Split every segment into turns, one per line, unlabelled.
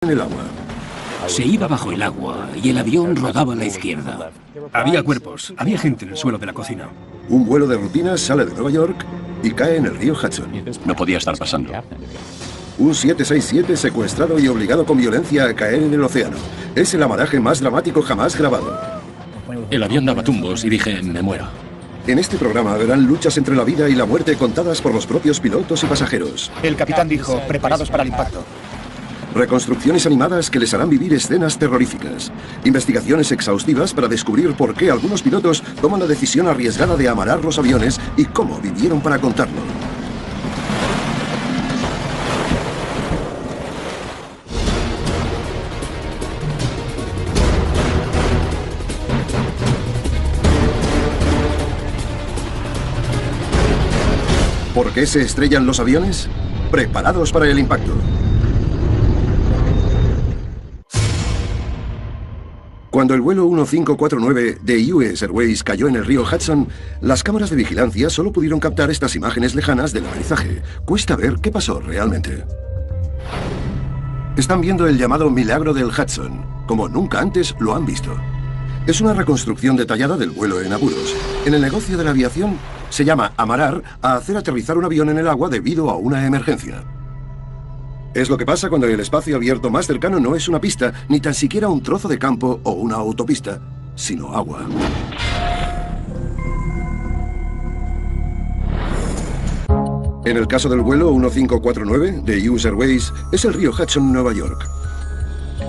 en el agua.
Se iba bajo el agua y el avión rodaba a la izquierda.
Había cuerpos, había gente en el suelo de la cocina.
Un vuelo de rutina sale de Nueva York y cae en el río Hudson.
No podía estar pasando.
Un 767 secuestrado y obligado con violencia a caer en el océano. Es el amaraje más dramático jamás grabado.
El avión daba tumbos y dije, me muero.
En este programa verán luchas entre la vida y la muerte contadas por los propios pilotos y pasajeros.
El capitán dijo, preparados para el impacto.
Reconstrucciones animadas que les harán vivir escenas terroríficas. Investigaciones exhaustivas para descubrir por qué algunos pilotos toman la decisión arriesgada de amarar los aviones y cómo vivieron para contarlo. ¿Por qué se estrellan los aviones? Preparados para el impacto. Cuando el vuelo 1549 de US Airways cayó en el río Hudson, las cámaras de vigilancia solo pudieron captar estas imágenes lejanas del amarizaje. Cuesta ver qué pasó realmente. Están viendo el llamado milagro del Hudson, como nunca antes lo han visto. Es una reconstrucción detallada del vuelo en apuros. En el negocio de la aviación se llama amarar a hacer aterrizar un avión en el agua debido a una emergencia. Es lo que pasa cuando el espacio abierto más cercano no es una pista, ni tan siquiera un trozo de campo o una autopista, sino agua. En el caso del vuelo 1549 de US Airways, es el río Hudson, Nueva York.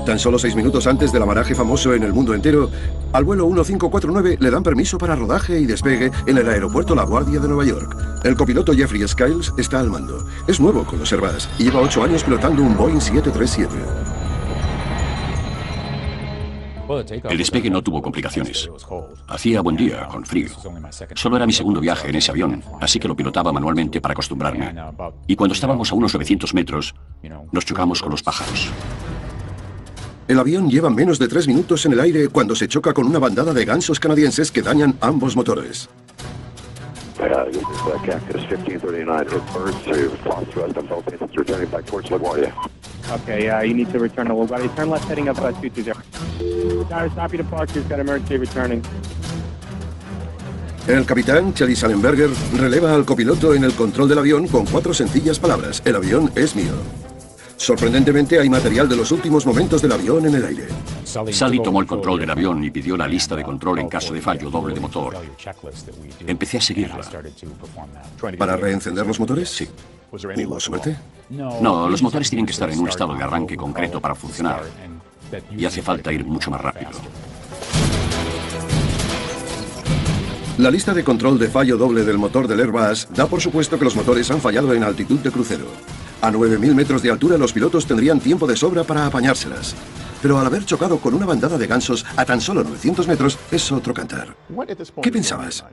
Tan solo 6 minutos antes del amaraje famoso en el mundo entero, al vuelo 1549 le dan permiso para rodaje y despegue en el aeropuerto La Guardia de Nueva York. El copiloto Jeffrey Skiles está al mando. Es nuevo con los Airbus y lleva 8 años pilotando un Boeing 737.
El despegue no tuvo complicaciones. Hacía buen día, con frío. Solo era mi segundo viaje en ese avión, así que lo pilotaba manualmente para acostumbrarme. Y cuando estábamos a unos 900 metros, nos chocamos con los pájaros.
El avión lleva menos de 3 minutos en el aire cuando se choca con una bandada de gansos canadienses que dañan ambos motores.
Okay, you need to return to LaGuardia. Turn left heading up 220. Tower, stop your departures. Got emergency returning.
El capitán Charlie Sallenberger releva al copiloto en el control del avión con 4 sencillas palabras. El avión es mío. Sorprendentemente hay material de los últimos momentos del avión en el aire.
Sally tomó el control del avión y pidió la lista de control en caso de fallo doble de motor. Empecé a seguirla.
¿Para reencender los motores?
Sí.
¿Hubo suerte?
No, los motores tienen que estar en un estado de arranque concreto para funcionar. Y hace falta ir mucho más rápido.
La lista de control de fallo doble del motor del Airbus da por supuesto que los motores han fallado en altitud de crucero. A 9.000 metros de altura los pilotos tendrían tiempo de sobra para apañárselas. Pero al haber chocado con una bandada de gansos a tan solo 900 metros es otro cantar. ¿Qué pensabas?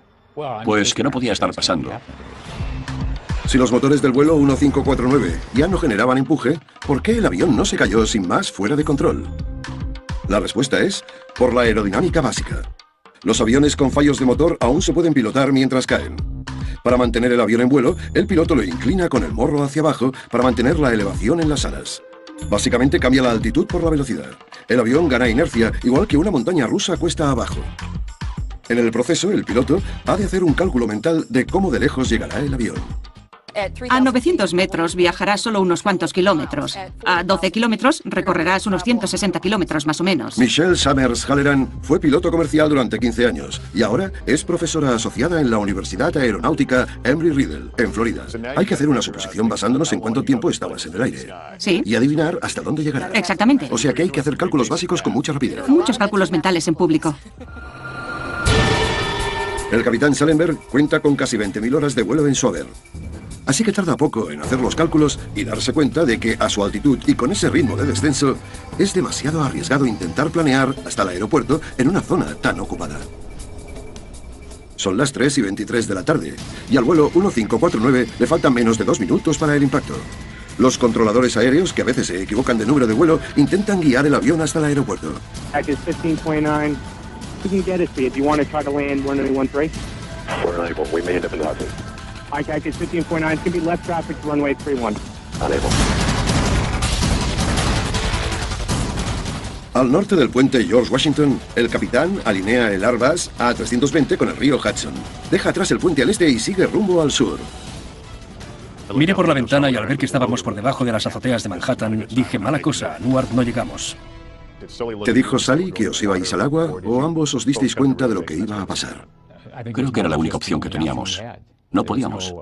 Pues que no podía estar pasando.
Si los motores del vuelo 1549 ya no generaban empuje, ¿por qué el avión no se cayó sin más fuera de control? La respuesta es por la aerodinámica básica. Los aviones con fallos de motor aún se pueden pilotar mientras caen. Para mantener el avión en vuelo, el piloto lo inclina con el morro hacia abajo para mantener la elevación en las alas. Básicamente cambia la altitud por la velocidad. El avión gana inercia, igual que una montaña rusa cuesta abajo. En el proceso, el piloto ha de hacer un cálculo mental de cómo de lejos llegará el avión.
A 900 metros viajarás solo unos cuantos kilómetros. A 12 kilómetros recorrerás unos 160 kilómetros más o menos.
Michelle Summers Halleran fue piloto comercial durante 15 años y ahora es profesora asociada en la Universidad Aeronáutica Embry-Riddle, en Florida. Hay que hacer una suposición basándonos en cuánto tiempo estabas en el aire.
Sí.
Y adivinar hasta dónde llegará.
Exactamente.
O sea que hay que hacer cálculos básicos con mucha rapidez.
Muchos cálculos mentales en público.
El capitán Sallenberg cuenta con casi 20.000 horas de vuelo en su haber. Así que tarda poco en hacer los cálculos y darse cuenta de que a su altitud y con ese ritmo de descenso es demasiado arriesgado intentar planear hasta el aeropuerto en una zona tan ocupada. Son las 3:23 de la tarde y al vuelo 1549 le faltan menos de 2 minutos para el impacto. Los controladores aéreos, que a veces se equivocan de número de vuelo, intentan guiar el avión hasta el aeropuerto.
Package 1529. We can get it for you. Do you want to try to land 1013?
We're unable. We may end up in Hudson.
Package 1549. It's going to be left traffic to runway 31.
Unable.
Al norte del puente George Washington, el capitán alinea el Airbus A320 con el río Hudson. Deja atrás el puente al este y sigue rumbo al sur.
Miré por la ventana y al ver que estábamos por debajo de las azoteas de Manhattan, dije, mala cosa, a Newark no llegamos.
¿Te dijo Sally que os ibais al agua o ambos os disteis cuenta de lo que iba a pasar?
Creo que era la única opción que teníamos. No podíamos.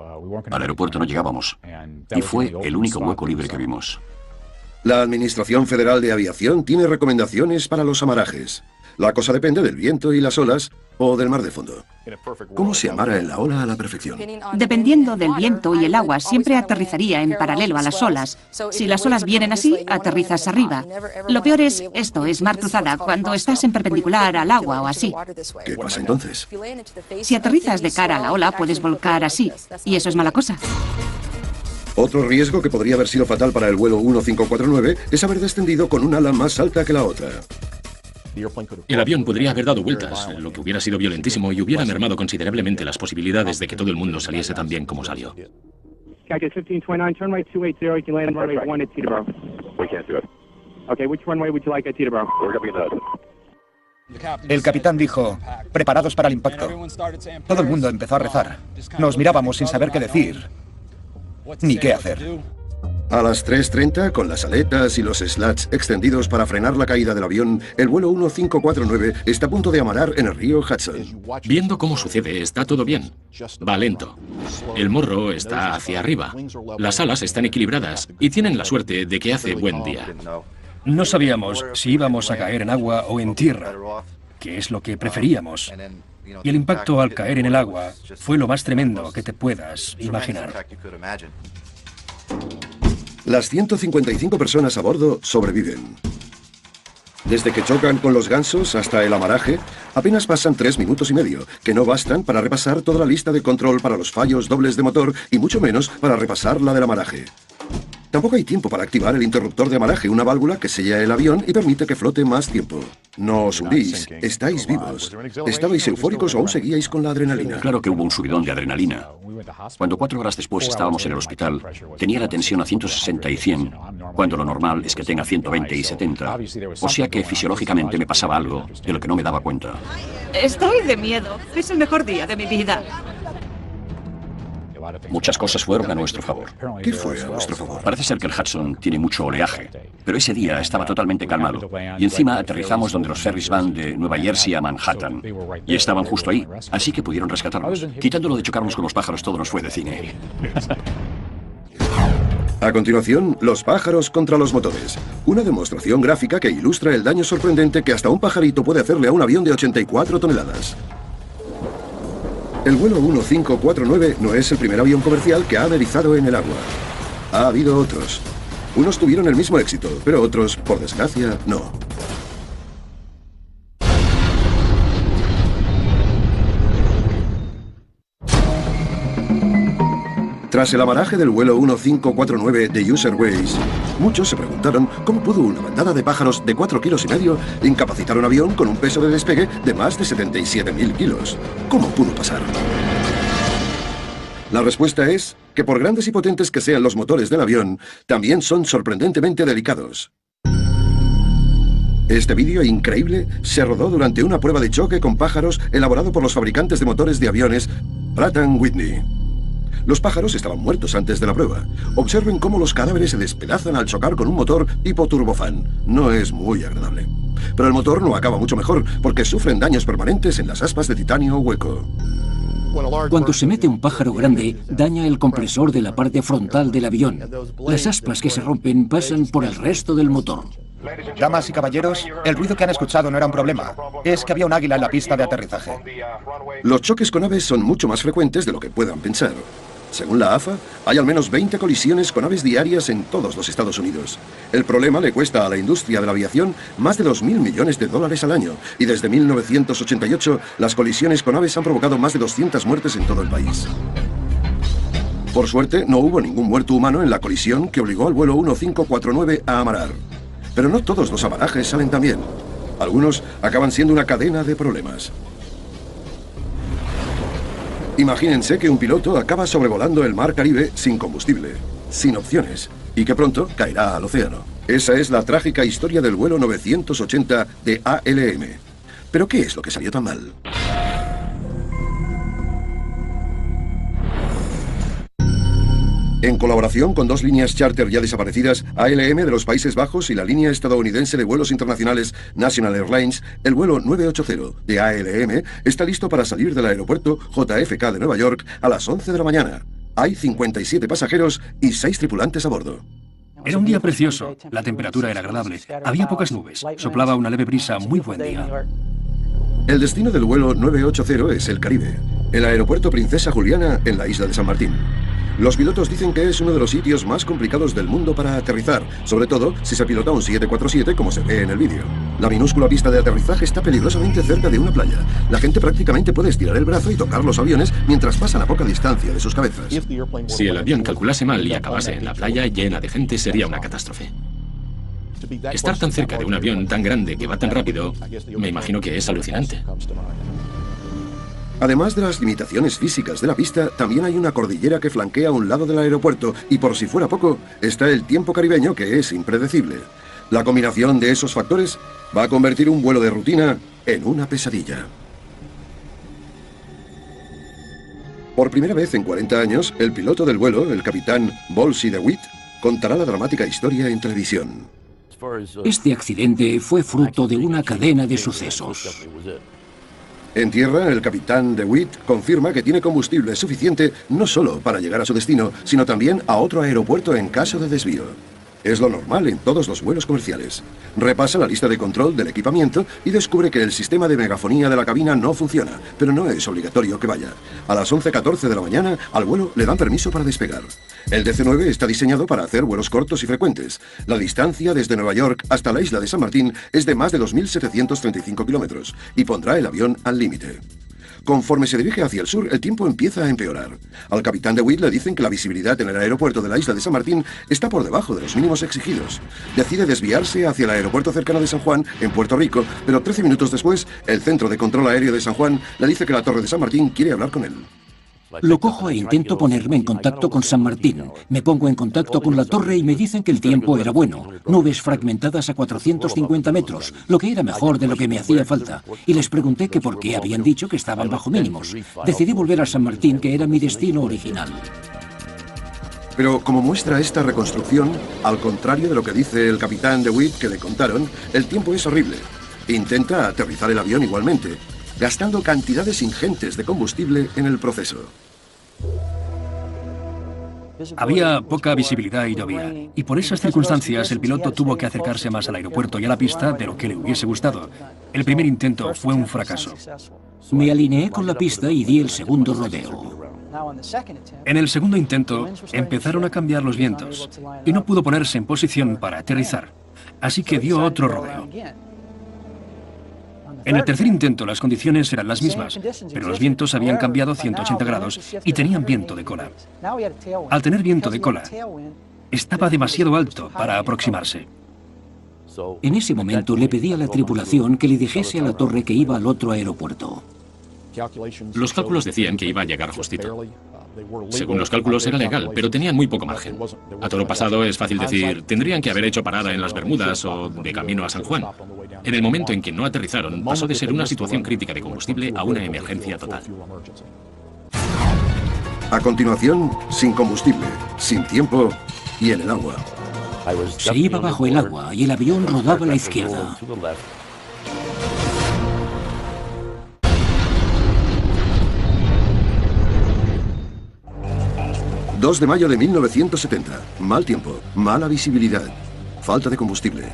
Al aeropuerto no llegábamos. Y fue el único hueco libre que vimos.
La Administración Federal de Aviación tiene recomendaciones para los amarajes. La cosa depende del viento y las olas o del mar de fondo. ¿Cómo se amara en la ola a la perfección?
Dependiendo del viento y el agua, siempre aterrizaría en paralelo a las olas. Si las olas vienen así, aterrizas arriba. Lo peor es esto, es mar cruzada, cuando estás en perpendicular al agua o así.
¿Qué pasa entonces?
Si aterrizas de cara a la ola, puedes volcar así, y eso es mala cosa.
Otro riesgo que podría haber sido fatal para el vuelo 1549 es haber descendido con un ala más alta que la otra.
El avión podría haber dado vueltas, lo que hubiera sido violentísimo y hubiera mermado considerablemente las posibilidades de que todo el mundo saliese tan bien como salió.
Skyjet 1529, turn right 280, you can land on runway 1 at Teterboro.
We can't do it.
Okay, which runway would you like at Teterboro?
We're going to be nuts.
El capitán dijo, preparados para el impacto. Todo el mundo empezó a rezar. Nos mirábamos sin saber qué decir, ni qué hacer.
A las 3:30, con las aletas y los slats extendidos para frenar la caída del avión, el vuelo 1549 está a punto de amarar en el río Hudson.
Viendo cómo sucede, está todo bien. Va lento. El morro está hacia arriba. Las alas están equilibradas y tienen la suerte de que hace buen día.
No sabíamos si íbamos a caer en agua o en tierra, que es lo que preferíamos. Y el impacto al caer en el agua fue lo más tremendo que te puedas imaginar.
Las 155 personas a bordo sobreviven. Desde que chocan con los gansos hasta el amaraje, apenas pasan 3 minutos y medio, que no bastan para repasar toda la lista de control para los fallos dobles de motor y mucho menos para repasar la del amaraje. Tampoco hay tiempo para activar el interruptor de amaraje, una válvula que sella el avión y permite que flote más tiempo. No os hundís, estáis vivos. ¿Estabais eufóricos o aún seguíais con la adrenalina?
Claro que hubo un subidón de adrenalina. Cuando 4 horas después estábamos en el hospital, tenía la tensión a 160 y 100, cuando lo normal es que tenga 120 y 70. O sea que fisiológicamente me pasaba algo de lo que no me daba cuenta.
Estoy de miedo. Es el mejor día de mi vida.
Muchas cosas fueron a nuestro favor.
¿Qué fue a vuestro favor?
Parece ser que el Hudson tiene mucho oleaje, pero ese día estaba totalmente calmado. Y encima aterrizamos donde los ferries van de Nueva Jersey a Manhattan. Y estaban justo ahí, así que pudieron rescatarnos. Quitándolo de chocarnos con los pájaros, todo nos fue de cine.
A continuación, los pájaros contra los motores. Una demostración gráfica que ilustra el daño sorprendente que hasta un pajarito puede hacerle a un avión de 84 toneladas. El vuelo 1549 no es el primer avión comercial que ha amerizado en el agua. Ha habido otros. Unos tuvieron el mismo éxito, pero otros, por desgracia, no. Tras el amaraje del vuelo 1549 de US Airways, muchos se preguntaron cómo pudo una bandada de pájaros de 4,5 kilos incapacitar un avión con un peso de despegue de más de 77.000 kilos. ¿Cómo pudo pasar? La respuesta es que por grandes y potentes que sean los motores del avión, también son sorprendentemente delicados. Este vídeo increíble se rodó durante una prueba de choque con pájaros elaborado por los fabricantes de motores de aviones Pratt & Whitney. Los pájaros estaban muertos antes de la prueba. Observen cómo los cadáveres se despedazan al chocar con un motor tipo turbofan. No es muy agradable. Pero el motor no acaba mucho mejor, porque sufren daños permanentes en las aspas de titanio hueco.
Cuando se mete un pájaro grande, daña el compresor de la parte frontal del avión. Las aspas que se rompen pasan por el resto del motor.
Damas y caballeros, el ruido que han escuchado no era un problema. Es que había un águila en la pista de aterrizaje.
Los choques con aves son mucho más frecuentes de lo que puedan pensar. Según la AFA, hay al menos 20 colisiones con aves diarias en todos los Estados Unidos. El problema le cuesta a la industria de la aviación más de 2.000 millones de dólares al año. Y desde 1988, las colisiones con aves han provocado más de 200 muertes en todo el país. Por suerte, no hubo ningún muerto humano en la colisión que obligó al vuelo 1549 a amarar. Pero no todos los amarajes salen tan bien. Algunos acaban siendo una cadena de problemas. Imagínense que un piloto acaba sobrevolando el mar Caribe sin combustible, sin opciones. y que pronto caerá al océano. Esa es la trágica historia del vuelo 980 de ALM. ¿Pero qué es lo que salió tan mal? En colaboración con dos líneas charter ya desaparecidas, ALM de los Países Bajos y la línea estadounidense de vuelos internacionales National Airlines, el vuelo 980 de ALM está listo para salir del aeropuerto JFK de Nueva York a las 11 de la mañana. Hay 57 pasajeros y 6 tripulantes a bordo.
Era un día precioso, la temperatura era agradable, había pocas nubes, soplaba una leve brisa, muy buen día.
El destino del vuelo 980 es el Caribe, el aeropuerto Princesa Juliana en la isla de San Martín. Los pilotos dicen que es uno de los sitios más complicados del mundo para aterrizar, sobre todo si se pilota un 747 como se ve en el vídeo. La minúscula pista de aterrizaje está peligrosamente cerca de una playa. La gente prácticamente puede estirar el brazo y tocar los aviones mientras pasan a poca distancia de sus cabezas.
Si el avión calculase mal y acabase en la playa llena de gente, sería una catástrofe. Estar tan cerca de un avión tan grande que va tan rápido, me imagino que es alucinante.
Además de las limitaciones físicas de la pista, también hay una cordillera que flanquea un lado del aeropuerto y por si fuera poco, está el tiempo caribeño que es impredecible. La combinación de esos factores va a convertir un vuelo de rutina en una pesadilla. Por primera vez en 40 años, el piloto del vuelo, el capitán Wolsey DeWitt, contará la dramática historia en televisión.
Este accidente fue fruto de una cadena de sucesos.
En tierra, el capitán DeWitt confirma que tiene combustible suficiente no solo para llegar a su destino, sino también a otro aeropuerto en caso de desvío. Es lo normal en todos los vuelos comerciales. Repasa la lista de control del equipamiento y descubre que el sistema de megafonía de la cabina no funciona, pero no es obligatorio que vaya. A las 11:14 de la mañana, al vuelo le dan permiso para despegar. El DC-9 está diseñado para hacer vuelos cortos y frecuentes. La distancia desde Nueva York hasta la isla de San Martín es de más de 2.735 kilómetros y pondrá el avión al límite. Conforme se dirige hacia el sur, el tiempo empieza a empeorar. Al capitán DeWitt le dicen que la visibilidad en el aeropuerto de la isla de San Martín está por debajo de los mínimos exigidos. Decide desviarse hacia el aeropuerto cercano de San Juan, en Puerto Rico, pero 13 minutos después, el Centro de Control Aéreo de San Juan le dice que la Torre de San Martín quiere hablar con él.
Lo cojo e intento ponerme en contacto con San Martín. Me pongo en contacto con la torre y me dicen que el tiempo era bueno. Nubes fragmentadas a 450 metros, lo que era mejor de lo que me hacía falta. Y les pregunté que por qué habían dicho que estaban bajo mínimos. Decidí volver a San Martín, que era mi destino original.
Pero como muestra esta reconstrucción, al contrario de lo que dice el capitán DeWitt que le contaron, el tiempo es horrible. Intenta aterrizar el avión igualmente, gastando cantidades ingentes de combustible en el proceso.
Había poca visibilidad y llovía, y por esas circunstancias el piloto tuvo que acercarse más al aeropuerto y a la pista de lo que le hubiese gustado. El primer intento fue un fracaso.
Me alineé con la pista y di el segundo rodeo.
En el segundo intento empezaron a cambiar los vientos y no pudo ponerse en posición para aterrizar, así que dio otro rodeo. En el tercer intento las condiciones eran las mismas, pero los vientos habían cambiado 180 grados y tenían viento de cola. Al tener viento de cola, estaba demasiado alto para aproximarse.
En ese momento le pedí a la tripulación que le dijese a la torre que iba al otro aeropuerto.
Los cálculos decían que iba a llegar justito. Según los cálculos era legal, pero tenían muy poco margen. A toro pasado es fácil decir, tendrían que haber hecho parada en las Bermudas o de camino a San Juan. En el momento en que no aterrizaron, pasó de ser una situación crítica de combustible a una emergencia total.
A continuación, sin combustible, sin tiempo y en el agua.
Se iba bajo el agua y el avión rodaba a la izquierda.
2 de mayo de 1970. Mal tiempo, mala visibilidad, falta de combustible.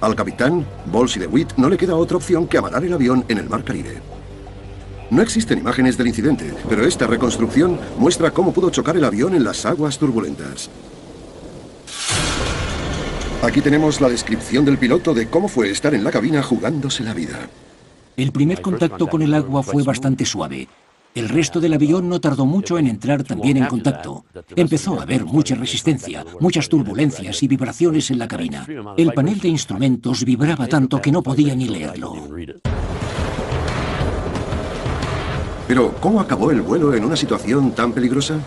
Al capitán, Wolsey DeWitt, no le queda otra opción que amarar el avión en el mar Caribe. No existen imágenes del incidente, pero esta reconstrucción muestra cómo pudo chocar el avión en las aguas turbulentas. Aquí tenemos la descripción del piloto de cómo fue estar en la cabina jugándose la vida.
El primer contacto con el agua fue bastante suave. El resto del avión no tardó mucho en entrar también en contacto. Empezó a haber mucha resistencia, muchas turbulencias y vibraciones en la cabina. El panel de instrumentos vibraba tanto que no podía ni leerlo.
Pero, ¿cómo acabó el vuelo en una situación tan peligrosa?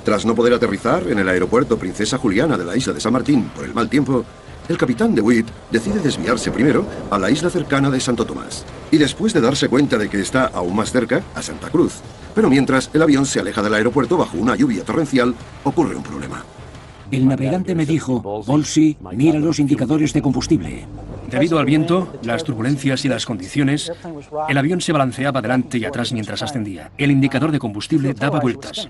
Tras no poder aterrizar en el aeropuerto Princesa Juliana de la isla de San Martín por el mal tiempo, el capitán DeWitt decide desviarse primero a la isla cercana de Santo Tomás y después de darse cuenta de que está aún más cerca, a Santa Cruz. Pero mientras el avión se aleja del aeropuerto bajo una lluvia torrencial, ocurre un problema.
El navegante me dijo: Bolsey, mira los indicadores de combustible.
Debido al viento, las turbulencias y las condiciones, el avión se balanceaba adelante y atrás mientras ascendía. El indicador de combustible daba vueltas.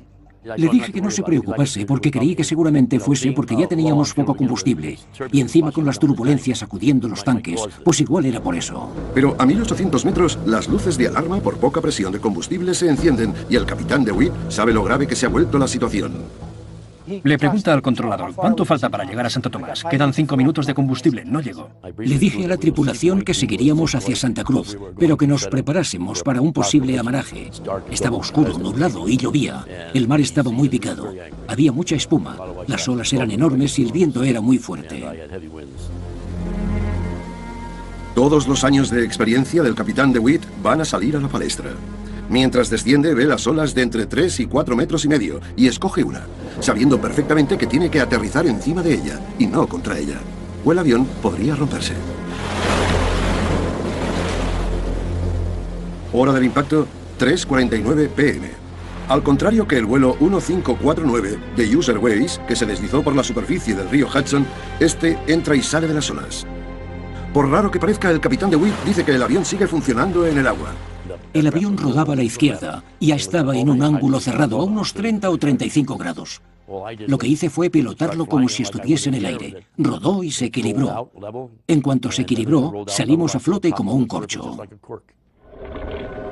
Le dije que no se preocupase porque creí que seguramente fuese porque ya teníamos poco combustible. Y encima con las turbulencias sacudiendo los tanques, pues igual era por eso.
Pero a 1800 metros, las luces de alarma por poca presión de combustible se encienden y el capitán DeWitt sabe lo grave que se ha vuelto la situación.
Le pregunta al controlador: ¿cuánto falta para llegar a Santo Tomás? Quedan 5 minutos de combustible, no llegó.
Le dije a la tripulación que seguiríamos hacia Santa Cruz, pero que nos preparásemos para un posible amaraje. Estaba oscuro, nublado y llovía. El mar estaba muy picado. Había mucha espuma. Las olas eran enormes y el viento era muy fuerte.
Todos los años de experiencia del capitán DeWitt van a salir a la palestra. Mientras desciende, ve las olas de entre 3 y 4 metros y medio y escoge una, sabiendo perfectamente que tiene que aterrizar encima de ella y no contra ella, o el avión podría romperse. Hora del impacto, 3:49 p.m. Al contrario que el vuelo 1549 de US Airways, que se deslizó por la superficie del río Hudson, este entra y sale de las olas. Por raro que parezca, el capitán DeWitt dice que el avión sigue funcionando en el agua.
El avión rodaba a la izquierda y ya estaba en un ángulo cerrado a unos 30 o 35 grados. Lo que hice fue pilotarlo como si estuviese en el aire. Rodó y se equilibró. En cuanto se equilibró, salimos a flote como un corcho.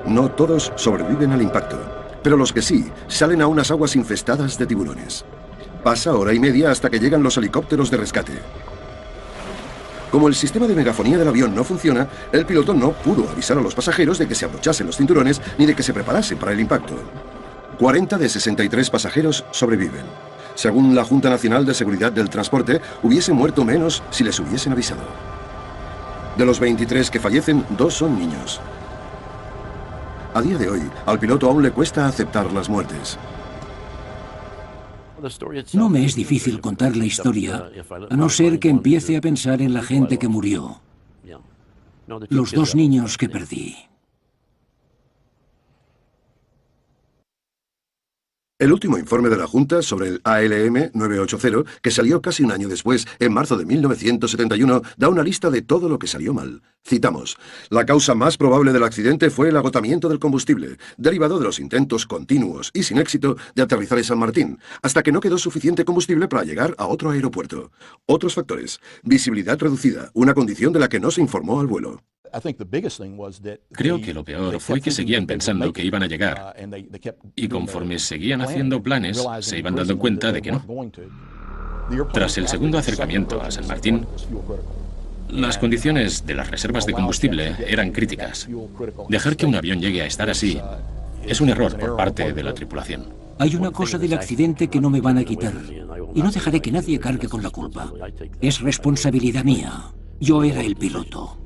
No todos sobreviven al impacto, pero los que sí salen a unas aguas infestadas de tiburones. Pasa hora y media hasta que llegan los helicópteros de rescate. Como el sistema de megafonía del avión no funciona, el piloto no pudo avisar a los pasajeros de que se abrochasen los cinturones ni de que se preparasen para el impacto. 40 de 63 pasajeros sobreviven. Según la Junta Nacional de Seguridad del Transporte, hubiesen muerto menos si les hubiesen avisado. De los 23 que fallecen, 2 son niños. A día de hoy, al piloto aún le cuesta aceptar las muertes.
No me es difícil contar la historia, a no ser que empiece a pensar en la gente que murió. Los 2 niños que perdí.
El último informe de la Junta sobre el ALM 980, que salió casi un año después, en marzo de 1971, da una lista de todo lo que salió mal. Citamos: la causa más probable del accidente fue el agotamiento del combustible, derivado de los intentos continuos y sin éxito de aterrizar en San Martín, hasta que no quedó suficiente combustible para llegar a otro aeropuerto. Otros factores: visibilidad reducida, una condición de la que no se informó al vuelo.
Creo que lo peor fue que seguían pensando que iban a llegar, y conforme seguían haciendo planes, se iban dando cuenta de que no. Tras el segundo acercamiento a San Martín, las condiciones de las reservas de combustible eran críticas. Dejar que un avión llegue a estar así es un error por parte de la tripulación.
Hay una cosa del accidente que no me van a quitar, y no dejaré que nadie cargue con la culpa. Es responsabilidad mía. Yo era el piloto.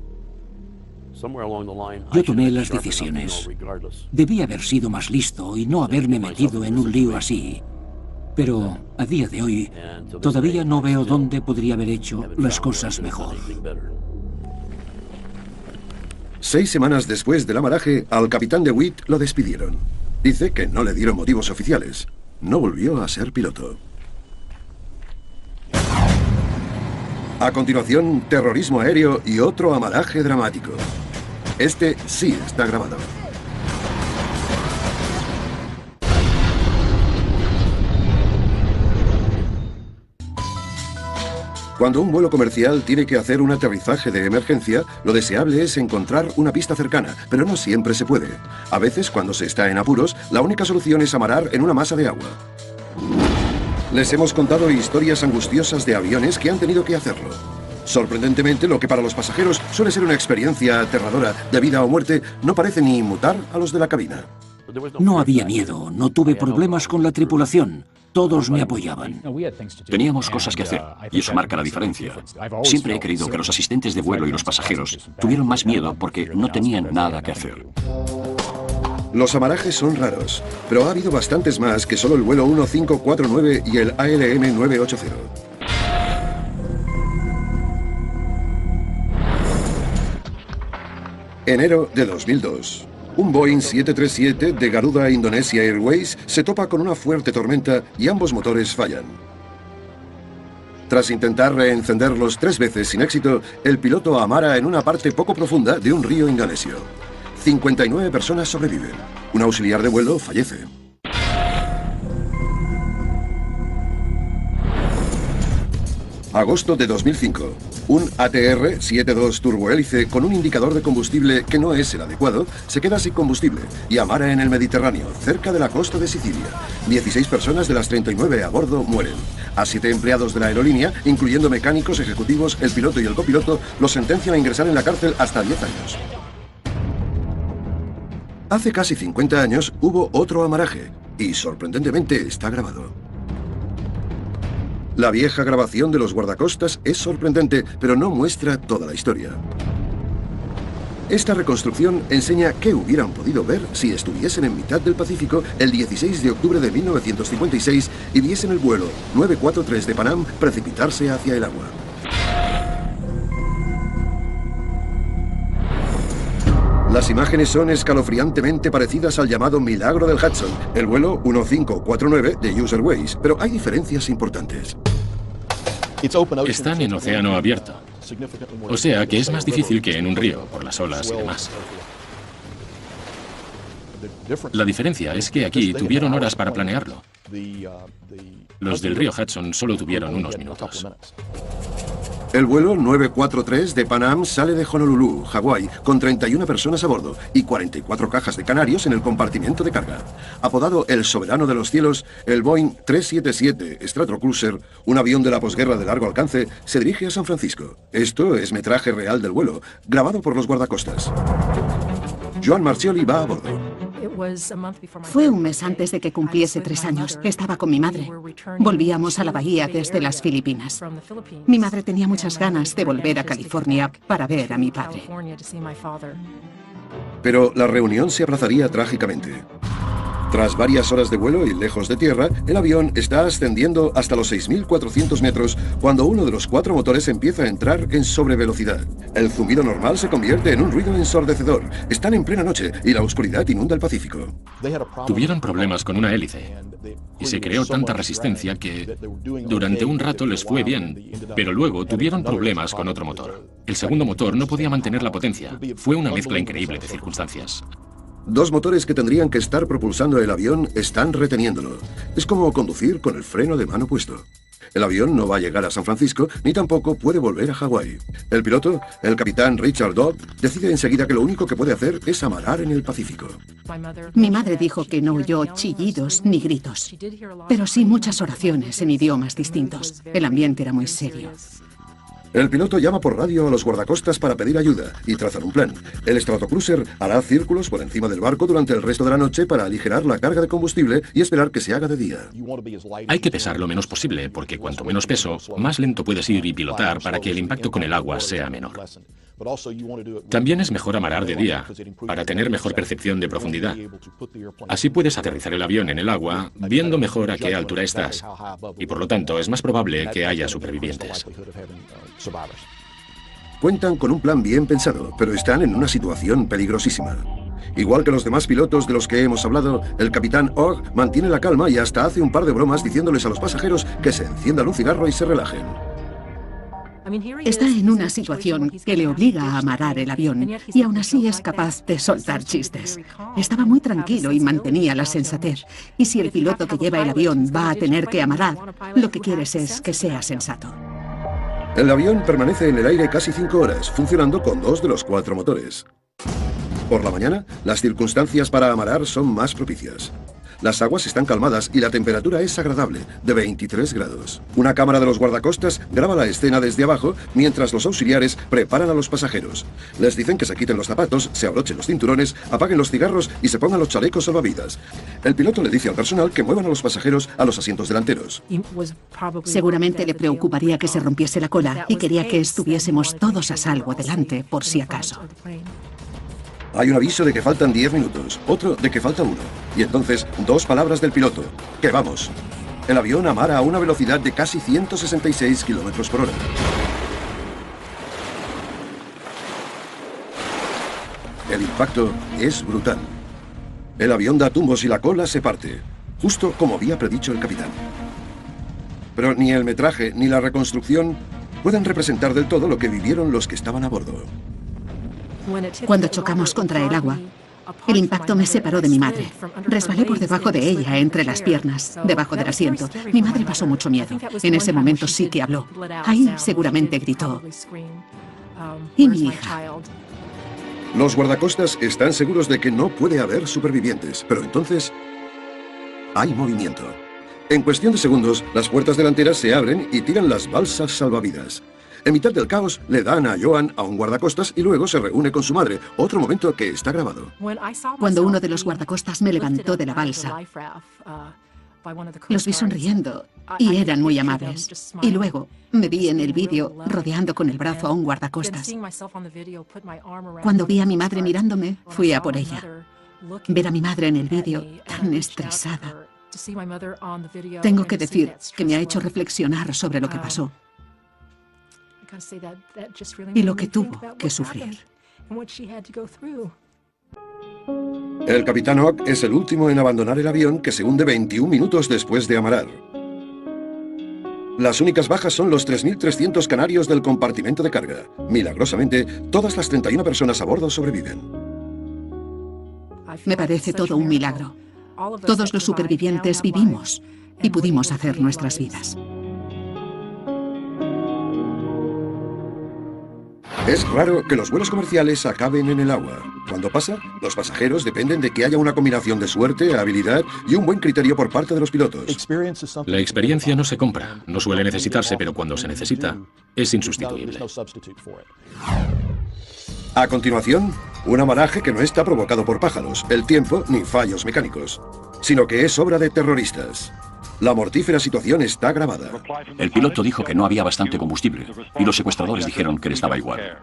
Yo tomé las decisiones. Debí haber sido más listo y no haberme metido en un lío así. Pero a día de hoy, todavía no veo dónde podría haber hecho las cosas mejor.
6 semanas después del amaraje, al capitán DeWitt lo despidieron. Dice que no le dieron motivos oficiales. No volvió a ser piloto. A continuación, terrorismo aéreo y otro amaraje dramático. Este sí está grabado. Cuando un vuelo comercial tiene que hacer un aterrizaje de emergencia, lo deseable es encontrar una pista cercana, pero no siempre se puede. A veces, cuando se está en apuros, la única solución es amarar en una masa de agua. Les hemos contado historias angustiosas de aviones que han tenido que hacerlo. Sorprendentemente, lo que para los pasajeros suele ser una experiencia aterradora de vida o muerte, no parece ni inmutar a los de la cabina.
No había miedo, no tuve problemas con la tripulación. Todos me apoyaban.
Teníamos cosas que hacer, y eso marca la diferencia. Siempre he creído que los asistentes de vuelo y los pasajeros tuvieron más miedo porque no tenían nada que hacer.
Los amarajes son raros, pero ha habido bastantes más que solo el vuelo 1549 y el ALM 980. Enero de 2002. Un Boeing 737 de Garuda Indonesia Airways se topa con una fuerte tormenta y ambos motores fallan. Tras intentar reencenderlos 3 veces sin éxito, el piloto amara en una parte poco profunda de un río indonesio. 59 personas sobreviven. Un auxiliar de vuelo fallece. Agosto de 2005. Un ATR-72 turbohélice con un indicador de combustible que no es el adecuado se queda sin combustible y amara en el Mediterráneo, cerca de la costa de Sicilia. 16 personas de las 39 a bordo mueren. A 7 empleados de la aerolínea, incluyendo mecánicos, ejecutivos, el piloto y el copiloto, los sentencian a ingresar en la cárcel hasta 10 años. Hace casi 50 años hubo otro amaraje y, sorprendentemente, está grabado. La vieja grabación de los guardacostas es sorprendente, pero no muestra toda la historia. Esta reconstrucción enseña qué hubieran podido ver si estuviesen en mitad del Pacífico el 16 de octubre de 1956 y viesen el vuelo 943 de Pan Am precipitarse hacia el agua. Las imágenes son escalofriantemente parecidas al llamado Milagro del Hudson, el vuelo 1549 de US Airways, pero hay diferencias importantes.
Están en océano abierto, o sea que es más difícil que en un río, por las olas y demás. La diferencia es que aquí tuvieron horas para planearlo. Los del río Hudson solo tuvieron unos minutos.
El vuelo 943 de Pan Am sale de Honolulu, Hawái, con 31 personas a bordo y 44 cajas de canarios en el compartimento de carga. Apodado el soberano de los cielos, el Boeing 377 Stratocruiser, un avión de la posguerra de largo alcance, se dirige a San Francisco. Esto es metraje real del vuelo, grabado por los guardacostas. Joan Marchioli va a bordo.
Fue un mes antes de que cumpliese 3 años. Estaba con mi madre. Volvíamos a la bahía desde las Filipinas. Mi madre tenía muchas ganas de volver a California para ver a mi padre.
Pero la reunión se aplazaría trágicamente. Tras varias horas de vuelo y lejos de tierra, el avión está ascendiendo hasta los 6.400 metros cuando uno de los 4 motores empieza a entrar en sobrevelocidad. El zumbido normal se convierte en un ruido ensordecedor. Están en plena noche y la oscuridad inunda el Pacífico.
Tuvieron problemas con una hélice y se creó tanta resistencia que durante un rato les fue bien, pero luego tuvieron problemas con otro motor. El segundo motor no podía mantener la potencia. Fue una mezcla increíble de circunstancias.
2 motores que tendrían que estar propulsando el avión están reteniéndolo. Es como conducir con el freno de mano puesto. El avión no va a llegar a San Francisco, ni tampoco puede volver a Hawái. El piloto, el capitán Richard Dodd, decide enseguida que lo único que puede hacer es amarar en el Pacífico.
Mi madre dijo que no oyó chillidos ni gritos, pero sí muchas oraciones en idiomas distintos. El ambiente era muy serio.
El piloto llama por radio a los guardacostas para pedir ayuda y trazan un plan. El Stratocruiser hará círculos por encima del barco durante el resto de la noche para aligerar la carga de combustible y esperar que se haga de día.
Hay que pesar lo menos posible, porque cuanto menos peso, más lento puedes ir y pilotar para que el impacto con el agua sea menor. También es mejor amarar de día, para tener mejor percepción de profundidad. Así puedes aterrizar el avión en el agua, viendo mejor a qué altura estás, y por lo tanto es más probable que haya supervivientes.
Cuentan con un plan bien pensado, pero están en una situación peligrosísima. Igual que los demás pilotos de los que hemos hablado, el capitán Ogg mantiene la calma y hasta hace un par de bromas diciéndoles a los pasajeros que se enciendan un cigarro y se relajen.
Está en una situación que le obliga a amarar el avión y aún así es capaz de soltar chistes. Estaba muy tranquilo y mantenía la sensatez. Y si el piloto que lleva el avión va a tener que amarar, lo que quieres es que sea sensato.
El avión permanece en el aire casi 5 horas, funcionando con 2 de los 4 motores. Por la mañana, las circunstancias para amarar son más propicias. Las aguas están calmadas y la temperatura es agradable, de 23 grados. Una cámara de los guardacostas graba la escena desde abajo mientras los auxiliares preparan a los pasajeros. Les dicen que se quiten los zapatos, se abrochen los cinturones, apaguen los cigarros y se pongan los chalecos salvavidas. El piloto le dice al personal que muevan a los pasajeros a los asientos delanteros.
Seguramente le preocuparía que se rompiese la cola y quería que estuviésemos todos a salvo delante, por si acaso.
Hay un aviso de que faltan 10 minutos, otro de que falta 1. Y entonces, 2 palabras del piloto. ¡Que vamos! El avión amara a una velocidad de casi 166 kilómetros por hora. El impacto es brutal. El avión da tumbos y la cola se parte, justo como había predicho el capitán. Pero ni el metraje ni la reconstrucción pueden representar del todo lo que vivieron los que estaban a bordo.
Cuando chocamos contra el agua, el impacto me separó de mi madre. Resbalé por debajo de ella, entre las piernas, debajo del asiento. Mi madre pasó mucho miedo. En ese momento sí que habló. Ahí seguramente gritó. Y mi hija.
Los guardacostas están seguros de que no puede haber supervivientes, pero entonces hay movimiento. En cuestión de segundos, las puertas delanteras se abren y tiran las balsas salvavidas. En mitad del caos, le dan a Joan a un guardacostas y luego se reúne con su madre, otro momento que está grabado.
Cuando uno de los guardacostas me levantó de la balsa, los vi sonriendo y eran muy amables. Y luego me vi en el vídeo rodeando con el brazo a un guardacostas. Cuando vi a mi madre mirándome, fui a por ella. Ver a mi madre en el vídeo tan estresada. Tengo que decir que me ha hecho reflexionar sobre lo que pasó y lo que tuvo que sufrir.
El capitán Hawk es el último en abandonar el avión, que se hunde 21 minutos después de amarar. Las únicas bajas son los 3.300 canarios del compartimento de carga. Milagrosamente, todas las 31 personas a bordo sobreviven.
Me parece todo un milagro. Todos los supervivientes vivimos y pudimos hacer nuestras vidas.
Es raro que los vuelos comerciales acaben en el agua. Cuando pasa, los pasajeros dependen de que haya una combinación de suerte, habilidad y un buen criterio por parte de los pilotos.
La experiencia no se compra, no suele necesitarse, pero cuando se necesita, es insustituible.
A continuación, un amaraje que no está provocado por pájaros, el tiempo ni fallos mecánicos, sino que es obra de terroristas. La mortífera situación está grabada.
El piloto dijo que no había bastante combustible y los secuestradores dijeron que les daba igual.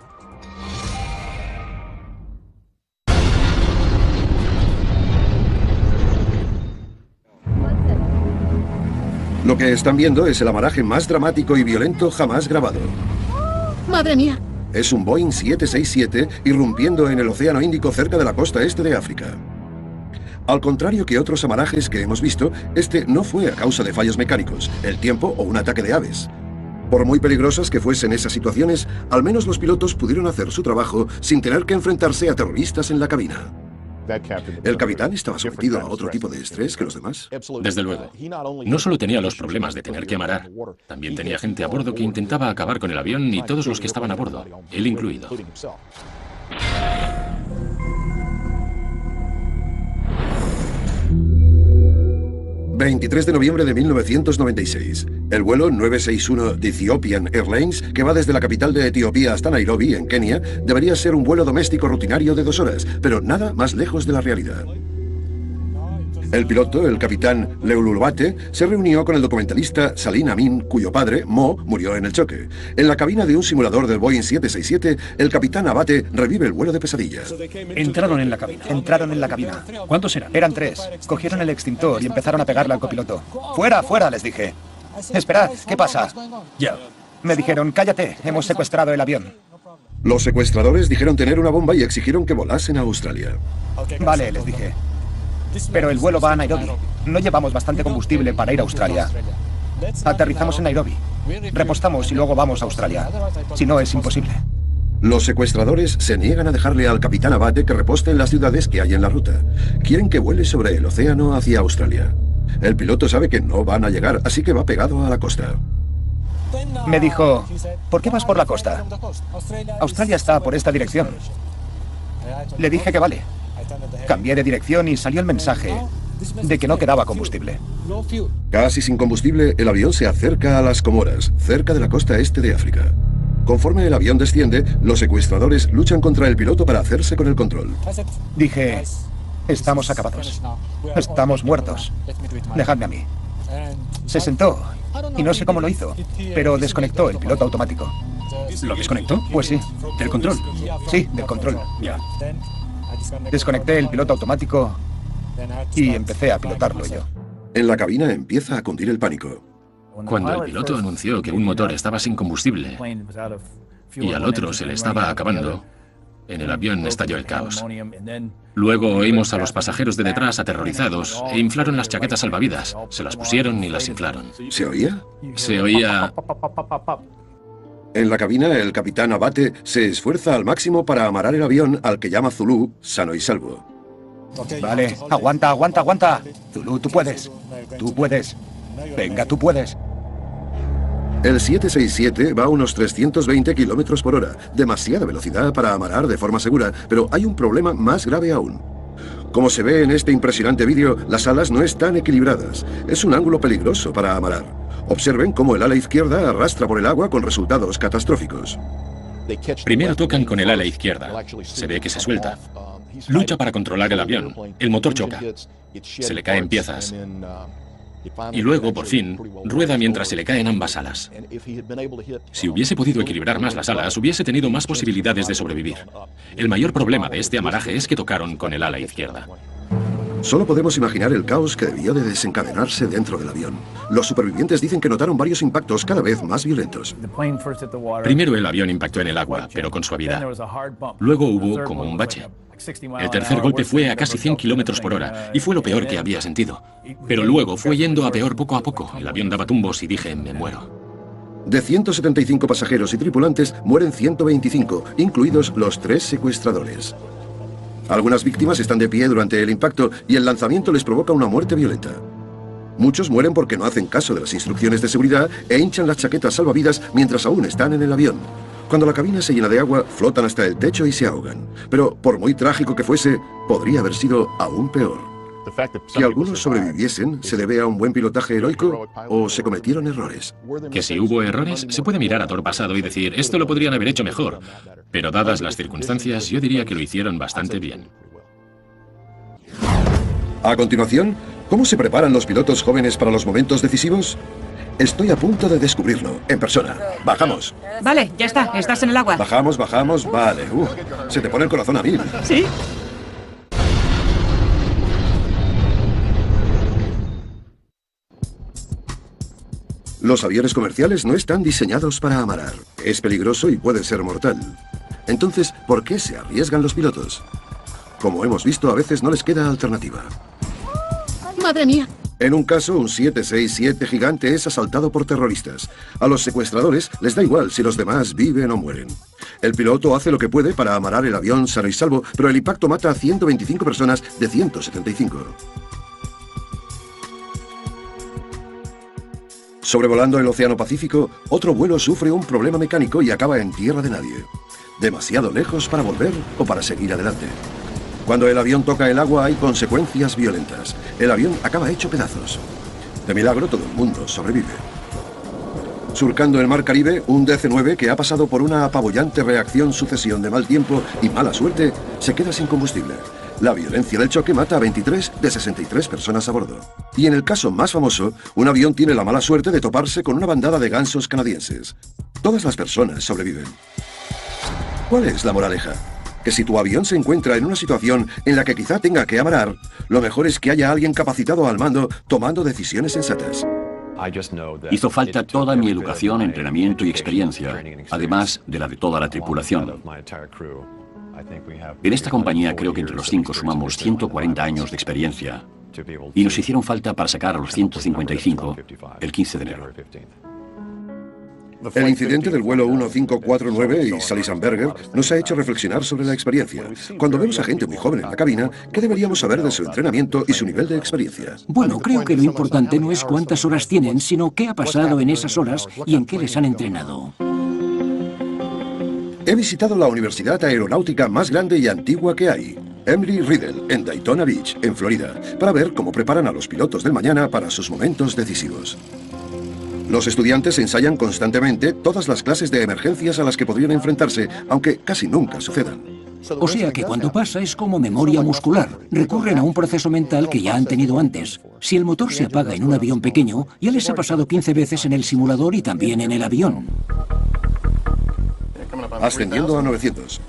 Lo que están viendo es el amaraje más dramático y violento jamás grabado.
¡Madre mía!
Es un Boeing 767 irrumpiendo en el Océano Índico cerca de la costa este de África. Al contrario que otros amarajes que hemos visto, este no fue a causa de fallos mecánicos, el tiempo o un ataque de aves. Por muy peligrosas que fuesen esas situaciones, al menos los pilotos pudieron hacer su trabajo sin tener que enfrentarse a terroristas en la cabina. ¿El capitán estaba sometido a otro tipo de estrés que los demás?
Desde luego. No solo tenía los problemas de tener que amarar, también tenía gente a bordo que intentaba acabar con el avión y todos los que estaban a bordo, él incluido.
23 de noviembre de 1996. El vuelo 961 de Ethiopian Airlines, que va desde la capital de Etiopía hasta Nairobi, en Kenia, debería ser un vuelo doméstico rutinario de 2 horas, pero nada más lejos de la realidad. El piloto, el capitán Leululubate, se reunió con el documentalista Salim Amin, cuyo padre, Mo, murió en el choque. En la cabina de un simulador del Boeing 767, el capitán Abate revive el vuelo de pesadillas.
Entraron en la cabina.
Entraron en la cabina.
¿Cuántos eran?
Eran 3. Cogieron el extintor y empezaron a pegarle al copiloto. ¡Fuera, fuera!, les dije. Esperad, ¿qué pasa?
Ya.
Me dijeron, cállate, hemos secuestrado el avión.
Los secuestradores dijeron tener una bomba y exigieron que volasen a Australia.
Vale, les dije. Pero el vuelo va a Nairobi. No llevamos bastante combustible para ir a Australia. Aterrizamos en Nairobi. Repostamos y luego vamos a Australia. Si no, es imposible.
Los secuestradores se niegan a dejarle al capitán Abate que reposte en las ciudades que hay en la ruta. Quieren que vuele sobre el océano hacia Australia. El piloto sabe que no van a llegar, así que va pegado a la costa.
Me dijo, ¿por qué vas por la costa? Australia está por esta dirección. Le dije que vale. Cambié de dirección y salió el mensaje de que no quedaba combustible.
Casi sin combustible, el avión se acerca a las Comoras, cerca de la costa este de África. Conforme el avión desciende, los secuestradores luchan contra el piloto para hacerse con el control.
Dije, estamos acabados. Estamos muertos. Dejadme a mí. Se sentó y no sé cómo lo hizo, pero desconectó el piloto automático.
¿Lo desconectó?
Pues sí.
¿Del control?
Sí, del control.
Ya.
Desconecté el piloto automático y empecé a pilotarlo yo.
En la cabina empieza a cundir el pánico.
Cuando el piloto anunció que un motor estaba sin combustible y al otro se le estaba acabando, en el avión estalló el caos. Luego oímos a los pasajeros de detrás aterrorizados e inflaron las chaquetas salvavidas. Se las pusieron y las inflaron.
¿Se oía?
Se oía...
En la cabina, el capitán Abate se esfuerza al máximo para amarar el avión al que llama Zulu sano y salvo.
Vale, aguanta, aguanta, aguanta. Zulu, tú puedes. Tú puedes. Venga, tú puedes.
El 767 va a unos 320 kilómetros por hora, demasiada velocidad para amarar de forma segura, pero hay un problema más grave aún. Como se ve en este impresionante vídeo, las alas no están equilibradas. Es un ángulo peligroso para amarar. Observen cómo el ala izquierda arrastra por el agua con resultados catastróficos.
Primero tocan con el ala izquierda. Se ve que se suelta. Lucha para controlar el avión. El motor choca. Se le caen piezas. Y luego, por fin, rueda mientras se le caen ambas alas. Si hubiese podido equilibrar más las alas, hubiese tenido más posibilidades de sobrevivir. El mayor problema de este amaraje es que tocaron con el ala izquierda.
Solo podemos imaginar el caos que debió de desencadenarse dentro del avión. Los supervivientes dicen que notaron varios impactos cada vez más violentos.
Primero el avión impactó en el agua, pero con suavidad. Luego hubo como un bache. El tercer golpe fue a casi 100 kilómetros por hora y fue lo peor que había sentido. Pero luego fue yendo a peor poco a poco. El avión daba tumbos y dije, me muero.
De 175 pasajeros y tripulantes, mueren 125, incluidos los 3 secuestradores. Algunas víctimas están de pie durante el impacto y el lanzamiento les provoca una muerte violenta. Muchos mueren porque no hacen caso de las instrucciones de seguridad e hinchan las chaquetas salvavidas mientras aún están en el avión. Cuando la cabina se llena de agua, flotan hasta el techo y se ahogan. Pero, por muy trágico que fuese, podría haber sido aún peor. Que algunos sobreviviesen se debe a un buen pilotaje heroico o se cometieron errores.
Que si hubo errores, se puede mirar a todo pasado y decir, esto lo podrían haber hecho mejor. Pero dadas las circunstancias, yo diría que lo hicieron bastante bien.
A continuación, ¿cómo se preparan los pilotos jóvenes para los momentos decisivos? Estoy a punto de descubrirlo, en persona. Bajamos.
Vale, ya está, estás en el agua.
Bajamos, bajamos, vale. Se te pone el corazón a 1000.
¿Sí?
Los aviones comerciales no están diseñados para amarar. Es peligroso y puede ser mortal. Entonces, ¿por qué se arriesgan los pilotos? Como hemos visto, a veces no les queda alternativa.
¡Madre mía!
En un caso, un 767 gigante es asaltado por terroristas. A los secuestradores les da igual si los demás viven o mueren. El piloto hace lo que puede para amarar el avión sano y salvo, pero el impacto mata a 125 personas de 175. Sobrevolando el Océano Pacífico, otro vuelo sufre un problema mecánico y acaba en tierra de nadie. Demasiado lejos para volver o para seguir adelante. Cuando el avión toca el agua hay consecuencias violentas. El avión acaba hecho pedazos. De milagro todo el mundo sobrevive. Surcando el mar Caribe, un DC-9 que ha pasado por una apabullante sucesión de mal tiempo y mala suerte, se queda sin combustible. La violencia del choque mata a 23 de 63 personas a bordo. Y en el caso más famoso, un avión tiene la mala suerte de toparse con una bandada de gansos canadienses. Todas las personas sobreviven. ¿Cuál es la moraleja? Que si tu avión se encuentra en una situación en la que quizá tenga que amarar, lo mejor es que haya alguien capacitado al mando tomando decisiones sensatas.
Hizo falta toda mi educación, entrenamiento y experiencia, además de la de toda la tripulación. En esta compañía creo que entre los 5 sumamos 140 años de experiencia y nos hicieron falta para sacar a los 155 el 15 de enero.
El incidente del vuelo 1549 y Salisbury nos ha hecho reflexionar sobre la experiencia. Cuando vemos a gente muy joven en la cabina, ¿qué deberíamos saber de su entrenamiento y su nivel de experiencia?
Bueno, creo que lo importante no es cuántas horas tienen, sino qué ha pasado en esas horas y en qué les han entrenado.
He visitado la universidad aeronáutica más grande y antigua que hay, Embry-Riddle, en Daytona Beach, en Florida, para ver cómo preparan a los pilotos del mañana para sus momentos decisivos. Los estudiantes ensayan constantemente todas las clases de emergencias a las que podrían enfrentarse, aunque casi nunca sucedan.
O sea que cuando pasa es como memoria muscular. Recurren a un proceso mental que ya han tenido antes. Si el motor se apaga en un avión pequeño, ya les ha pasado 15 veces en el simulador y también en el avión.
Ascendiendo a 900.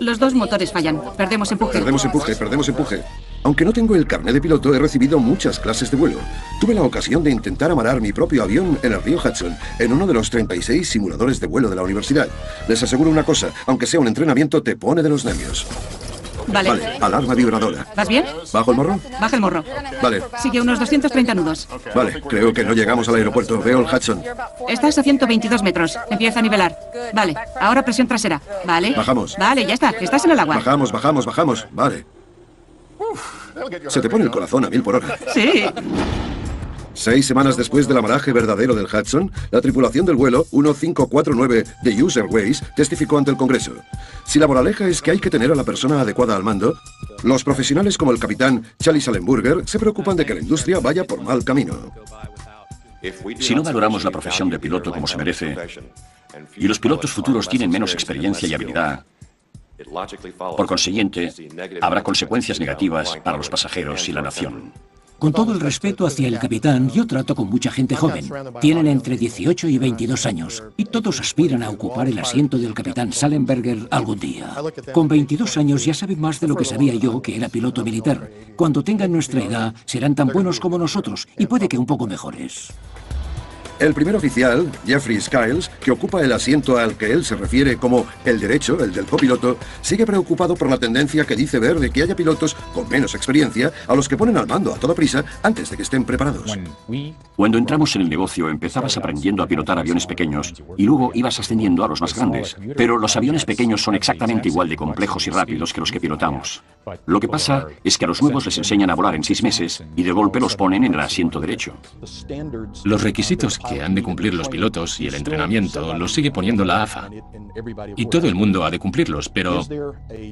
Los dos motores fallan. Perdemos empuje.
Perdemos empuje, perdemos empuje. Aunque no tengo el carnet de piloto, he recibido muchas clases de vuelo. Tuve la ocasión de intentar amarrar mi propio avión en el río Hudson, en uno de los 36 simuladores de vuelo de la universidad. Les aseguro una cosa, aunque sea un entrenamiento, te pone de los nervios.
Vale.
Alarma vibradora.
¿Vas bien?
¿Bajo el morro?
Baja el morro.
Vale.
Sigue unos 230 nudos.
Vale, creo que no llegamos al aeropuerto. Veo el Hudson.
Estás a 122 metros. Empieza a nivelar. Vale. Ahora presión trasera. Vale.
Bajamos.
Vale, ya está. Estás en el agua.
Bajamos, bajamos, bajamos. Vale. Se te pone el corazón a 1000 por hora.
Sí.
6 semanas después del amaraje verdadero del Hudson, la tripulación del vuelo 1549 de US Airways testificó ante el Congreso. Si la moraleja es que hay que tener a la persona adecuada al mando, los profesionales como el capitán Charlie Sallenburger se preocupan de que la industria vaya por mal camino.
Si no valoramos la profesión de piloto como se merece, y los pilotos futuros tienen menos experiencia y habilidad, por consiguiente, habrá consecuencias negativas para los pasajeros y la nación.
Con todo el respeto hacia el capitán, yo trato con mucha gente joven. Tienen entre 18 y 22 años. Y todos aspiran a ocupar el asiento del capitán Sallenberger algún día. Con 22 años ya saben más de lo que sabía yo, que era piloto militar. Cuando tengan nuestra edad, serán tan buenos como nosotros, y puede que un poco mejores.
El primer oficial, Jeffrey Skiles, que ocupa el asiento al que él se refiere como el derecho, el del copiloto, sigue preocupado por la tendencia que dice ver de que haya pilotos con menos experiencia a los que ponen al mando a toda prisa antes de que estén preparados.
Cuando entramos en el negocio empezabas aprendiendo a pilotar aviones pequeños y luego ibas ascendiendo a los más grandes. Pero los aviones pequeños son exactamente igual de complejos y rápidos que los que pilotamos. Lo que pasa es que a los nuevos les enseñan a volar en 6 meses y de golpe los ponen en el asiento derecho.
Los requisitos que han de cumplir los pilotos y el entrenamiento los sigue poniendo la AFA. Y todo el mundo ha de cumplirlos, pero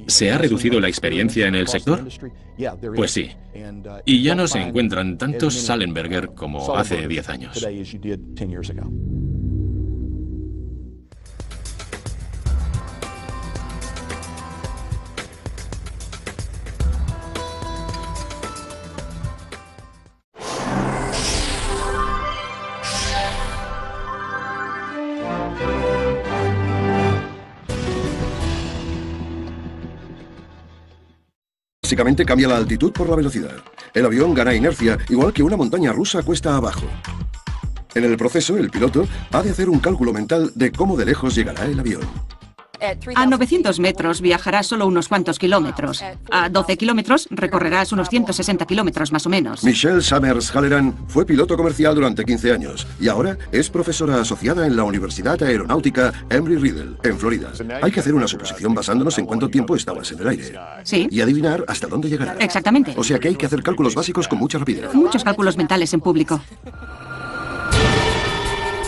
¿se ha reducido la experiencia en el sector? Pues sí. Y ya no se encuentran tantos Sallenberger como hace 10 años.
Básicamente cambia la altitud por la velocidad. El avión gana inercia, igual que una montaña rusa cuesta abajo. En el proceso, el piloto ha de hacer un cálculo mental de cómo de lejos llegará el avión.
A 900 metros viajarás solo unos cuantos kilómetros. A 12 kilómetros recorrerás unos 160 kilómetros más o menos.
Michelle Summers Halleran fue piloto comercial durante 15 años y ahora es profesora asociada en la Universidad Aeronáutica Embry-Riddle, en Florida. Hay que hacer una suposición basándonos en cuánto tiempo estabas en el aire.
Sí.
Y adivinar hasta dónde llegará.
Exactamente.
O sea que hay que hacer cálculos básicos con mucha rapidez.
Muchos cálculos mentales en público.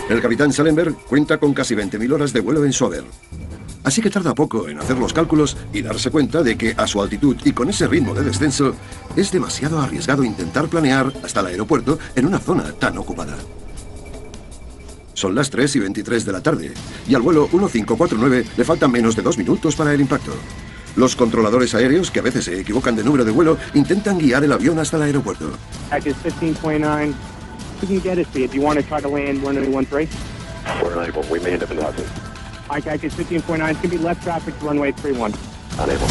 El capitán Sallenberg cuenta con casi 20.000 horas de vuelo en su haber. Así que tarda poco en hacer los cálculos y darse cuenta de que a su altitud y con ese ritmo de descenso es demasiado arriesgado intentar planear hasta el aeropuerto en una zona tan ocupada. Son las 3:23 de la tarde y al vuelo 1549 le faltan menos de 2 minutos para el impacto. Los controladores aéreos, que a veces se equivocan de número de vuelo, intentan guiar el avión hasta el aeropuerto.
Package 1529. We can get it to you. Do you want to try to land 1013?
We're unable. We may end up in Hudson.
Package 1529. It's going to be left traffic to runway 31.
Unable.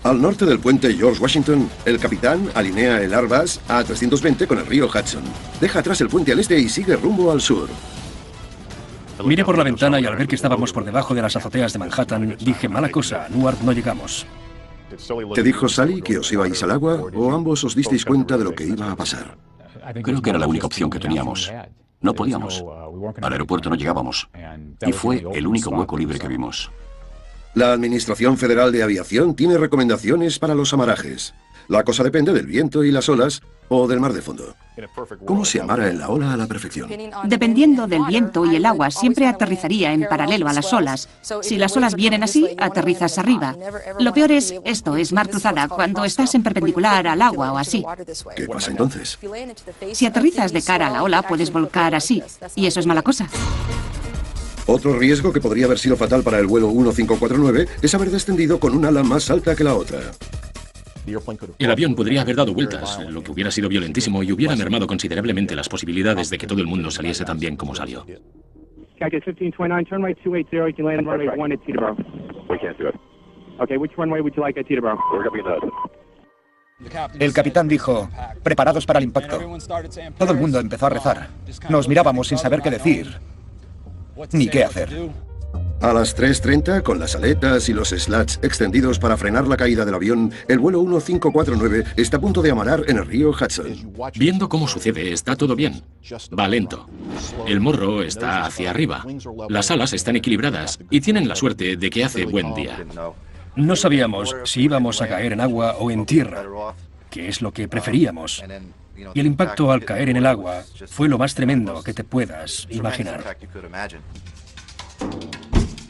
Al norte del puente George Washington, el capitán alinea el Airbus A320 con el río Hudson. Deja atrás el puente al este y sigue rumbo al sur.
Miré por la ventana y al ver que estábamos por debajo de las azoteas de Manhattan, dije, mala cosa, a Newark no llegamos.
¿Te dijo Sally que os ibais al agua o ambos os disteis cuenta de lo que iba a pasar?
Creo que era la única opción que teníamos. No podíamos. Al aeropuerto no llegábamos. Y fue el único hueco libre que vimos.
La Administración Federal de Aviación tiene recomendaciones para los amarajes. La cosa depende del viento y las olas o del mar de fondo. ¿Cómo se amara en la ola a la perfección?
Dependiendo del viento y el agua, siempre aterrizaría en paralelo a las olas. Si las olas vienen así, aterrizas arriba. Lo peor es esto, es mar cruzada, cuando estás en perpendicular al agua o así.
¿Qué pasa entonces?
Si aterrizas de cara a la ola, puedes volcar así, y eso es mala cosa.
Otro riesgo que podría haber sido fatal para el vuelo 1549 es haber descendido con un ala más alta que la otra.
El avión podría haber dado vueltas, lo que hubiera sido violentísimo y hubiera mermado considerablemente las posibilidades de que todo el mundo saliese tan bien como salió.
Skyjet 1529, turn right 280, you can land on runway 1 at Teterboro.
We can't do it.
Okay, which runway would you like at Teterboro?
We're going to be in the...
El capitán dijo, preparados para el impacto. Todo el mundo empezó a rezar. Nos mirábamos sin saber qué decir, ni qué hacer.
A las 3:30, con las aletas y los slats extendidos para frenar la caída del avión, el vuelo 1549 está a punto de amarar en el río Hudson.
Viendo cómo sucede, está todo bien. Va lento. El morro está hacia arriba. Las alas están equilibradas y tienen la suerte de que hace buen día.
No sabíamos si íbamos a caer en agua o en tierra, que es lo que preferíamos. Y el impacto al caer en el agua fue lo más tremendo que te puedas imaginar.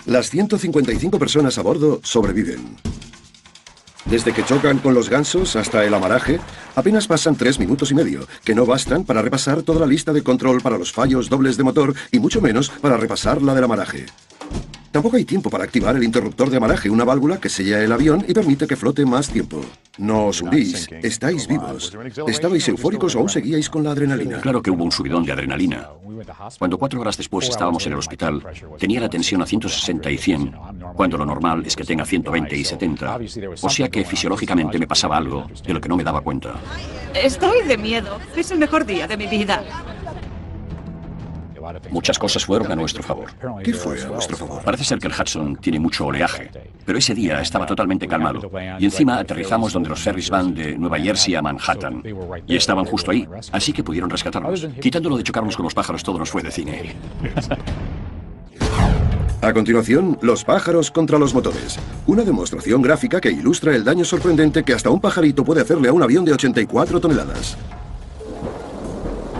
Las 155 personas a bordo sobreviven. Desde que chocan con los gansos hasta el amaraje, apenas pasan 3 minutos y medio, que no bastan para repasar toda la lista de control para los fallos dobles de motor y mucho menos para repasar la del amaraje. Tampoco hay tiempo para activar el interruptor de amaraje, una válvula que sella el avión y permite que flote más tiempo. No os hundís, estáis vivos. ¿Estabais eufóricos o aún seguíais con la adrenalina?
Claro que hubo un subidón de adrenalina. Cuando 4 horas después estábamos en el hospital, tenía la tensión a 160 y 100, cuando lo normal es que tenga 120 y 70. O sea que fisiológicamente me pasaba algo de lo que no me daba cuenta.
Estoy de miedo. Es el mejor día de mi vida.
Muchas cosas fueron a nuestro favor.
¿Qué fue a vuestro favor?
Parece ser que el Hudson tiene mucho oleaje, pero ese día estaba totalmente calmado. Y encima aterrizamos donde los ferries van de Nueva Jersey a Manhattan. Y estaban justo ahí, así que pudieron rescatarnos. Quitándolo de chocarnos con los pájaros, todo nos fue de cine.
A continuación, los pájaros contra los motores. Una demostración gráfica que ilustra el daño sorprendente que hasta un pajarito puede hacerle a un avión de 84 toneladas.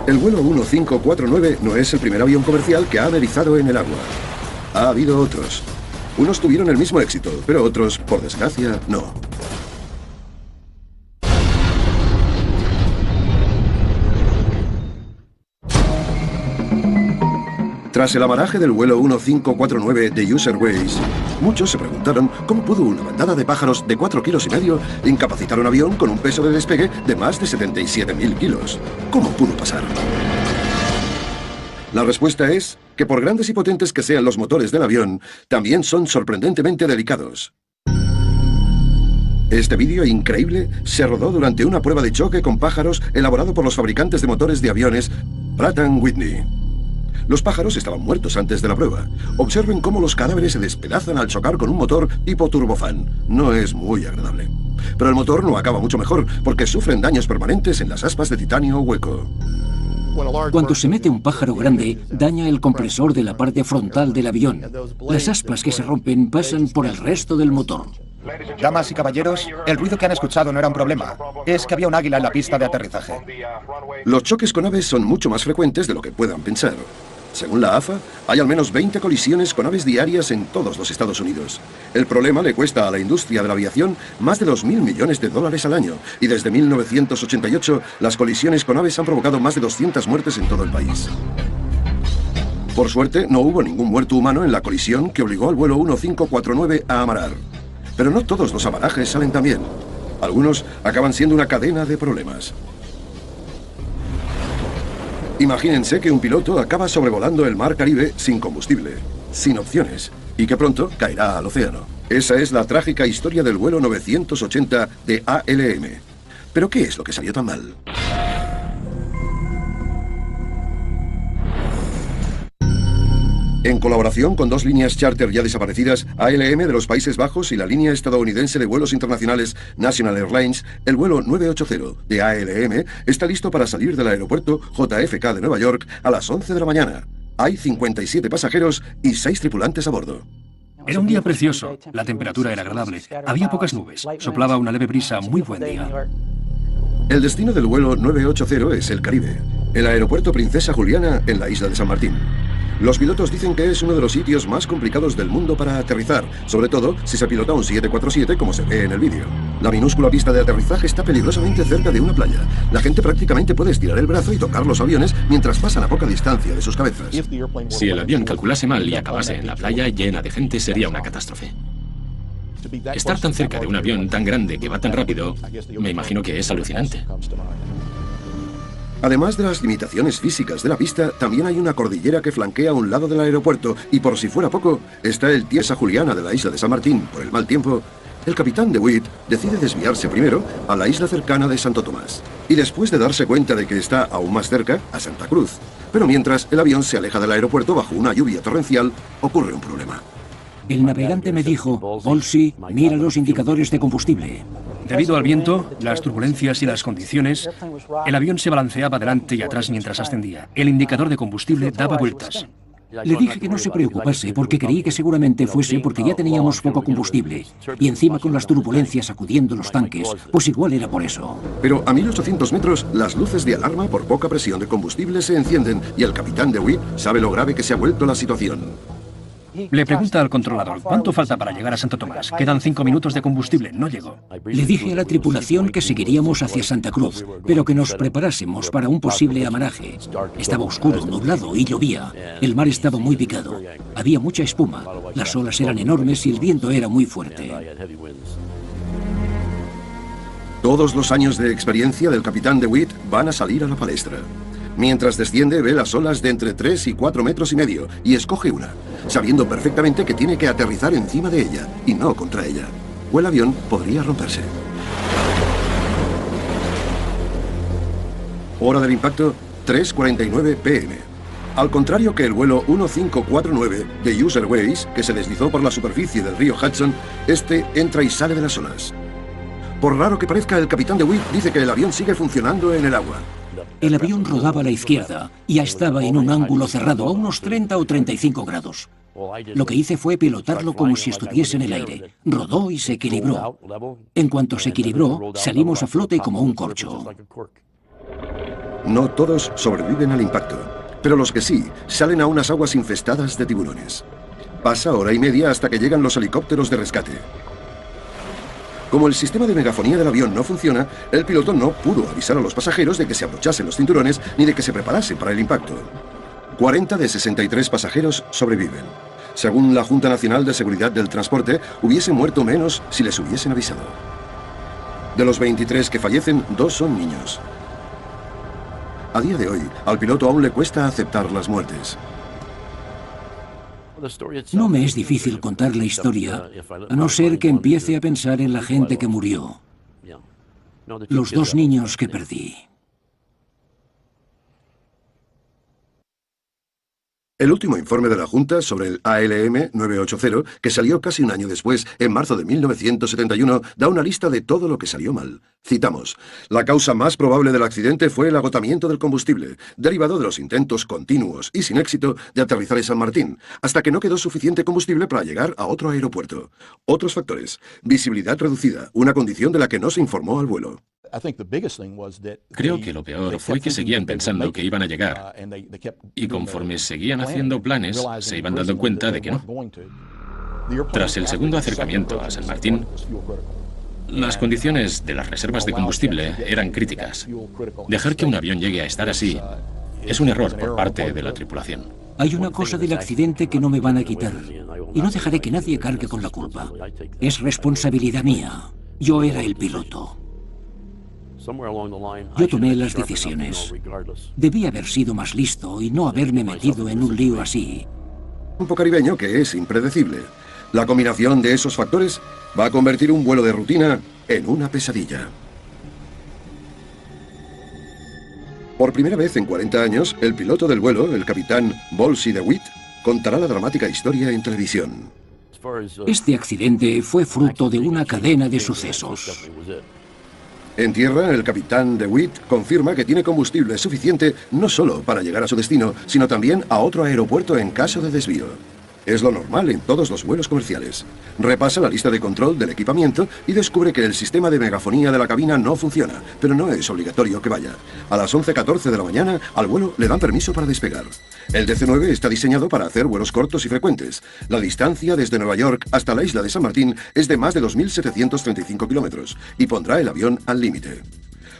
El vuelo 1549 no es el primer avión comercial que ha amerizado en el agua. Ha habido otros. Unos tuvieron el mismo éxito, pero otros, por desgracia, no. Tras el amaraje del vuelo 1549 de Userways, muchos se preguntaron cómo pudo una bandada de pájaros de 4,5 kilos incapacitar un avión con un peso de despegue de más de 77.000 kilos. ¿Cómo pudo pasar? La respuesta es que por grandes y potentes que sean los motores del avión, también son sorprendentemente delicados. Este vídeo increíble se rodó durante una prueba de choque con pájaros elaborado por los fabricantes de motores de aviones Pratt & Whitney. Los pájaros estaban muertos antes de la prueba. Observen cómo los cadáveres se despedazan al chocar con un motor tipo turbofan. No es muy agradable. Pero el motor no acaba mucho mejor, porque sufren daños permanentes en las aspas de titanio hueco.
Cuando se mete un pájaro grande, daña el compresor de la parte frontal del avión. Las aspas que se rompen pasan por el resto del motor.
Damas y caballeros, el ruido que han escuchado no era un problema. Es que había un águila en la pista de aterrizaje.
Los choques con aves son mucho más frecuentes de lo que puedan pensar. Según la AFA, hay al menos 20 colisiones con aves diarias en todos los Estados Unidos. El problema le cuesta a la industria de la aviación más de 2.000 millones de dólares al año, y desde 1988 las colisiones con aves han provocado más de 200 muertes en todo el país. Por suerte, no hubo ningún muerto humano en la colisión que obligó al vuelo 1549 a amarar. Pero no todos los amarajes salen tan bien. Algunos acaban siendo una cadena de problemas. Imagínense que un piloto acaba sobrevolando el mar Caribe sin combustible, sin opciones, y que pronto caerá al océano. Esa es la trágica historia del vuelo 980 de ALM. ¿Pero qué es lo que salió tan mal? En colaboración con 2 líneas charter ya desaparecidas, ALM de los Países Bajos y la línea estadounidense de vuelos internacionales National Airlines, el vuelo 980 de ALM está listo para salir del aeropuerto JFK de Nueva York a las 11 de la mañana. Hay 57 pasajeros y 6 tripulantes a bordo.
Era un día precioso, la temperatura era agradable, había pocas nubes, soplaba una leve brisa, muy buen día.
El destino del vuelo 980 es el Caribe, el aeropuerto Princesa Juliana en la isla de San Martín. Los pilotos dicen que es uno de los sitios más complicados del mundo para aterrizar, sobre todo si se pilota un 747 como se ve en el vídeo. La minúscula pista de aterrizaje está peligrosamente cerca de una playa. La gente prácticamente puede estirar el brazo y tocar los aviones mientras pasan a poca distancia de sus cabezas.
Si el avión calculase mal y acabase en la playa llena de gente, sería una catástrofe. Estar tan cerca de un avión tan grande que va tan rápido, me imagino que es alucinante.
Además de las limitaciones físicas de la pista, también hay una cordillera que flanquea un lado del aeropuerto y por si fuera poco, está el Tiesa Juliana de la isla de San Martín. Por el mal tiempo, el capitán DeWitt decide desviarse primero a la isla cercana de Santo Tomás y después de darse cuenta de que está aún más cerca, a Santa Cruz. Pero mientras el avión se aleja del aeropuerto bajo una lluvia torrencial, ocurre un problema.
El navegante me dijo, Bolsi, mira los indicadores de combustible.
Debido al viento, las turbulencias y las condiciones, el avión se balanceaba adelante y atrás mientras ascendía. El indicador de combustible daba vueltas.
Le dije que no se preocupase porque creí que seguramente fuese porque ya teníamos poco combustible. Y encima con las turbulencias sacudiendo los tanques, pues igual era por eso.
Pero a 1800 metros, las luces de alarma por poca presión de combustible se encienden y el capitán DeWitt sabe lo grave que se ha vuelto la situación.
Le pregunta al controlador, ¿cuánto falta para llegar a Santo Tomás? Quedan 5 minutos de combustible, no llegó.
Le dije a la tripulación que seguiríamos hacia Santa Cruz, pero que nos preparásemos para un posible amaraje. Estaba oscuro, nublado y llovía. El mar estaba muy picado. Había mucha espuma. Las olas eran enormes y el viento era muy fuerte.
Todos los años de experiencia del capitán DeWitt van a salir a la palestra. Mientras desciende, ve las olas de entre 3 y 4 metros y medio y escoge una, sabiendo perfectamente que tiene que aterrizar encima de ella y no contra ella, o el avión podría romperse. Hora del impacto, 3:49 p.m. Al contrario que el vuelo 1549 de Userways, que se deslizó por la superficie del río Hudson, este entra y sale de las olas. Por raro que parezca, el capitán DeWitt dice que el avión sigue funcionando en el agua.
El avión rodaba a la izquierda y ya estaba en un ángulo cerrado a unos 30 o 35 grados. Lo que hice fue pilotarlo como si estuviese en el aire. Rodó y se equilibró. En cuanto se equilibró, salimos a flote como un corcho.
No todos sobreviven al impacto, pero los que sí, salen a unas aguas infestadas de tiburones. Pasa hora y media hasta que llegan los helicópteros de rescate. Como el sistema de megafonía del avión no funciona, el piloto no pudo avisar a los pasajeros de que se abrochasen los cinturones ni de que se preparasen para el impacto. 40 de 63 pasajeros sobreviven. Según la Junta Nacional de Seguridad del Transporte, hubiesen muerto menos si les hubiesen avisado. De los 23 que fallecen, 2 son niños. A día de hoy, al piloto aún le cuesta aceptar las muertes.
No me es difícil contar la historia, a no ser que empiece a pensar en la gente que murió. Los 2 niños que perdí.
El último informe de la Junta sobre el ALM 980, que salió casi un año después, en marzo de 1971, da una lista de todo lo que salió mal. Citamos: la causa más probable del accidente fue el agotamiento del combustible, derivado de los intentos continuos y sin éxito de aterrizar en San Martín, hasta que no quedó suficiente combustible para llegar a otro aeropuerto. Otros factores: visibilidad reducida, una condición de la que no se informó al vuelo.
Creo que lo peor fue que seguían pensando que iban a llegar y conforme seguían haciendo planes se iban dando cuenta de que no. Tras el segundo acercamiento a San Martín, las condiciones de las reservas de combustible eran críticas. Dejar que un avión llegue a estar así es un error por parte de la tripulación.
Hay una cosa del accidente que no me van a quitar y no dejaré que nadie cargue con la culpa. Es responsabilidad mía. Yo era el piloto. Yo tomé las decisiones. Debí haber sido más listo y no haberme metido en un lío así.
Un poco caribeño que es impredecible. La combinación de esos factores va a convertir un vuelo de rutina en una pesadilla. Por primera vez en 40 años, el piloto del vuelo, el capitán Bolsi DeWitt, contará la dramática historia en televisión.
Este accidente fue fruto de una cadena de sucesos.
En tierra, el capitán DeWitt confirma que tiene combustible suficiente no solo para llegar a su destino, sino también a otro aeropuerto en caso de desvío. Es lo normal en todos los vuelos comerciales. Repasa la lista de control del equipamiento y descubre que el sistema de megafonía de la cabina no funciona, pero no es obligatorio que vaya. A las 11:14 de la mañana, al vuelo le dan permiso para despegar. El DC-9 está diseñado para hacer vuelos cortos y frecuentes. La distancia desde Nueva York hasta la isla de San Martín es de más de 2.735 kilómetros y pondrá el avión al límite.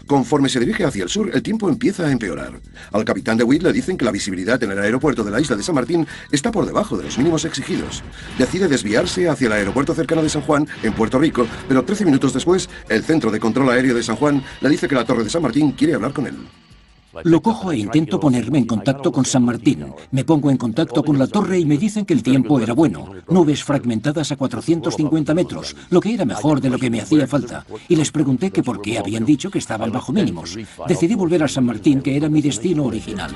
Conforme se dirige hacia el sur, el tiempo empieza a empeorar. Al capitán DeWitt le dicen que la visibilidad en el aeropuerto de la isla de San Martín está por debajo de los mínimos exigidos. Decide desviarse hacia el aeropuerto cercano de San Juan, en Puerto Rico, pero 13 minutos después, el Centro de Control Aéreo de San Juan le dice que la torre de San Martín quiere hablar con él.
Lo cojo e intento ponerme en contacto con San Martín. Me pongo en contacto con la torre y me dicen que el tiempo era bueno. Nubes fragmentadas a 450 metros, lo que era mejor de lo que me hacía falta. Y les pregunté que por qué habían dicho que estaban bajo mínimos. Decidí volver a San Martín, que era mi destino original.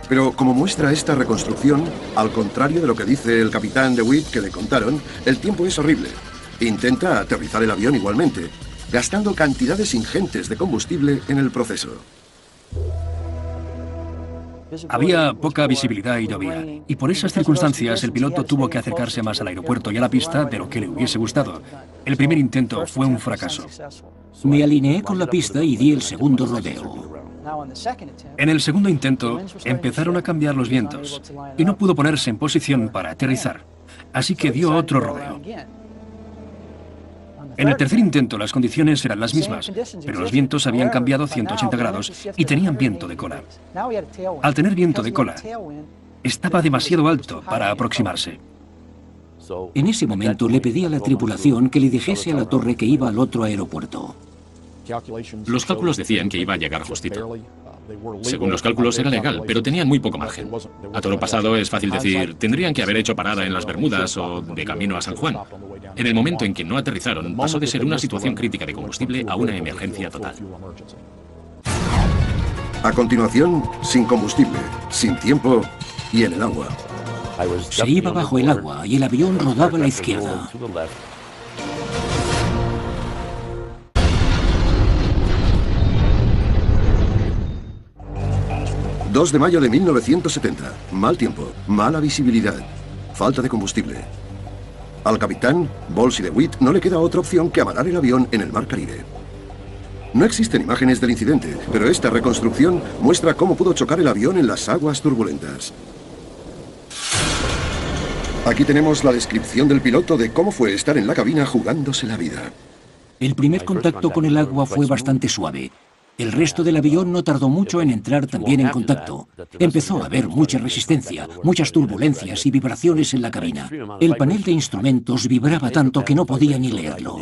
Pero como muestra esta reconstrucción, al contrario de lo que dice el capitán DeWitt que le contaron, el tiempo es horrible. Intenta aterrizar el avión igualmente, gastando cantidades ingentes de combustible en el proceso.
Había poca visibilidad y llovía, y por esas circunstancias el piloto tuvo que acercarse más al aeropuerto y a la pista de lo que le hubiese gustado. El primer intento fue un fracaso.
Me alineé con la pista y di el segundo rodeo.
En el segundo intento empezaron a cambiar los vientos y no pudo ponerse en posición para aterrizar, así que dio otro rodeo. En el tercer intento las condiciones eran las mismas, pero los vientos habían cambiado 180 grados y tenían viento de cola. Al tener viento de cola, estaba demasiado alto para aproximarse.
En ese momento le pedí a la tripulación que le dijese a la torre que iba al otro aeropuerto.
Los cálculos decían que iba a llegar justito. Según los cálculos era legal, pero tenían muy poco margen. A toro pasado es fácil decir, tendrían que haber hecho parada en las Bermudas o de camino a San Juan. En el momento en que no aterrizaron, pasó de ser una situación crítica de combustible a una emergencia total.
A continuación, sin combustible, sin tiempo y en el agua.
Se iba bajo el agua y el avión rodaba a la izquierda.
2 de mayo de 1970. Mal tiempo, mala visibilidad, falta de combustible. Al capitán, Bowles y DeWitt no le queda otra opción que amarar el avión en el Mar Caribe. No existen imágenes del incidente, pero esta reconstrucción muestra cómo pudo chocar el avión en las aguas turbulentas. Aquí tenemos la descripción del piloto de cómo fue estar en la cabina jugándose la vida.
El primer contacto con el agua fue bastante suave. El resto del avión no tardó mucho en entrar también en contacto. Empezó a haber mucha resistencia, muchas turbulencias y vibraciones en la cabina. El panel de instrumentos vibraba tanto que no podía ni leerlo.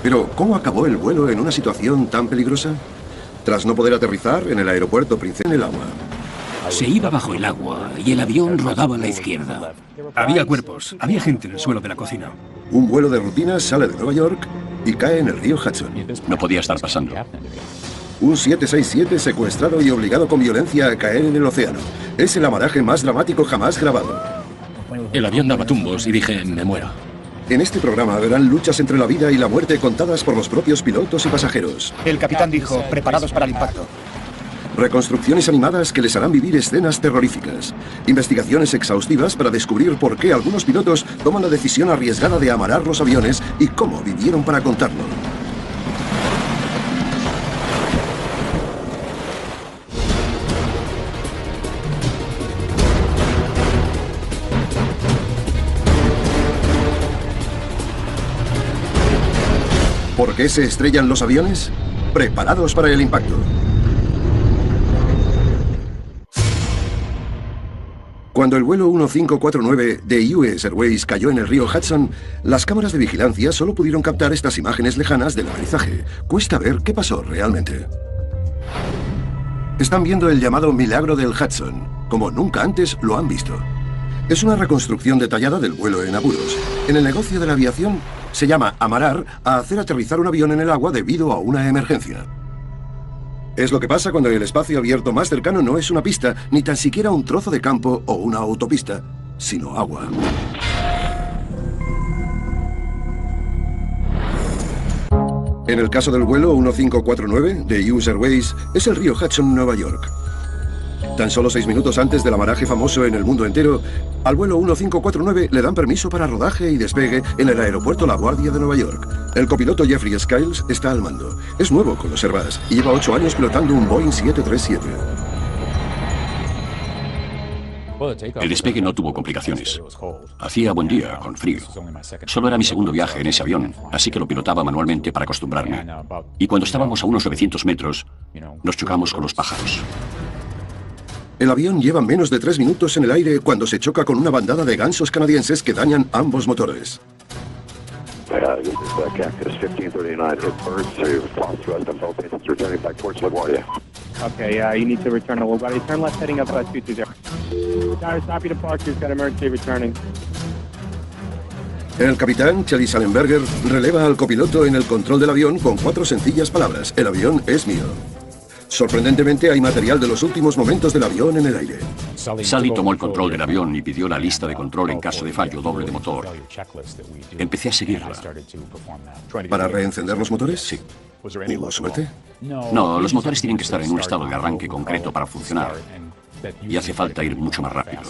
Pero, ¿cómo acabó el vuelo en una situación tan peligrosa? Tras no poder aterrizar en el aeropuerto Princesa en el agua.
Se iba bajo el agua y el avión rodaba a la izquierda.
Había cuerpos, había gente en el suelo de la cocina.
Un vuelo de rutina sale de Nueva York y cae en el río Hudson.
No podía estar pasando.
Un 767 secuestrado y obligado con violencia a caer en el océano. Es el amaraje más dramático jamás grabado.
El avión daba tumbos y dije, me muero.
En este programa verán luchas entre la vida y la muerte contadas por los propios pilotos y pasajeros.
El capitán dijo, preparados para el impacto.
Reconstrucciones animadas que les harán vivir escenas terroríficas. Investigaciones exhaustivas para descubrir por qué algunos pilotos toman la decisión arriesgada de amarar los aviones y cómo vivieron para contarlo. ¿Por qué se estrellan los aviones? Preparados para el impacto. Cuando el vuelo 1549 de US Airways cayó en el río Hudson, las cámaras de vigilancia solo pudieron captar estas imágenes lejanas del aterrizaje. Cuesta ver qué pasó realmente. Están viendo el llamado milagro del Hudson, como nunca antes lo han visto. Es una reconstrucción detallada del vuelo en apuros. En el negocio de la aviación se llama amarar a hacer aterrizar un avión en el agua debido a una emergencia. Es lo que pasa cuando el espacio abierto más cercano no es una pista, ni tan siquiera un trozo de campo o una autopista, sino agua. En el caso del vuelo 1549 de US Airways, es el río Hudson, Nueva York. Tan solo 6 minutos antes del amaraje famoso en el mundo entero, al vuelo 1549 le dan permiso para rodaje y despegue en el aeropuerto La Guardia de Nueva York. El copiloto Jeffrey Skiles está al mando. Es nuevo con los Airbus y lleva 8 años pilotando un Boeing 737.
El despegue no tuvo complicaciones. Hacía buen día, con frío. Solo era mi segundo viaje en ese avión, así que lo pilotaba manualmente para acostumbrarme. Y cuando estábamos a unos 900 metros, nos chocamos con los pájaros.
El avión lleva menos de 3 minutos en el aire cuando se choca con una bandada de gansos canadienses que dañan ambos motores.
This is Cactus 1539. Hit birds to false thrust on both engines, returning back towards LaGuardia.
Okay, you need to return to LaGuardia. Turn left heading up 220. Tower, stop your departures. Got emergency returning.
El capitán Charlie Sallenberger releva al copiloto en el control del avión con 4 sencillas palabras. El avión es mío. Sorprendentemente hay material de los últimos momentos del avión en el aire.
Sally tomó el control del avión y pidió la lista de control en caso de fallo doble de motor. Empecé a seguirla.
¿Para reencender los motores?
Sí.
¿Hubo suerte?
No, los motores tienen que estar en un estado de arranque concreto para funcionar. Y hace falta ir mucho más rápido.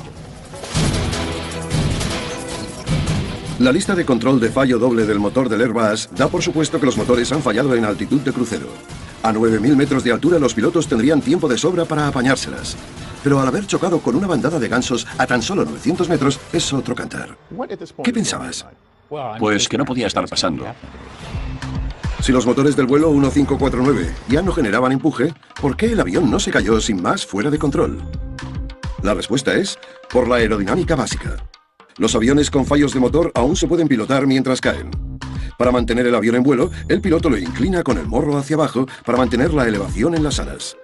La lista de control de fallo doble del motor del Airbus da por supuesto que los motores han fallado en altitud de crucero. A 9.000 metros de altura los pilotos tendrían tiempo de sobra para apañárselas. Pero al haber chocado con una bandada de gansos a tan solo 900 metros es otro cantar. ¿Qué pensabas?
Pues que no podía estar pasando.
Si los motores del vuelo 1549 ya no generaban empuje, ¿por qué el avión no se cayó sin más fuera de control? La respuesta es por la aerodinámica básica. Los aviones con fallos de motor aún se pueden pilotar mientras caen. Para mantener el avión en vuelo, el piloto lo inclina con el morro hacia abajo para mantener la elevación en las alas.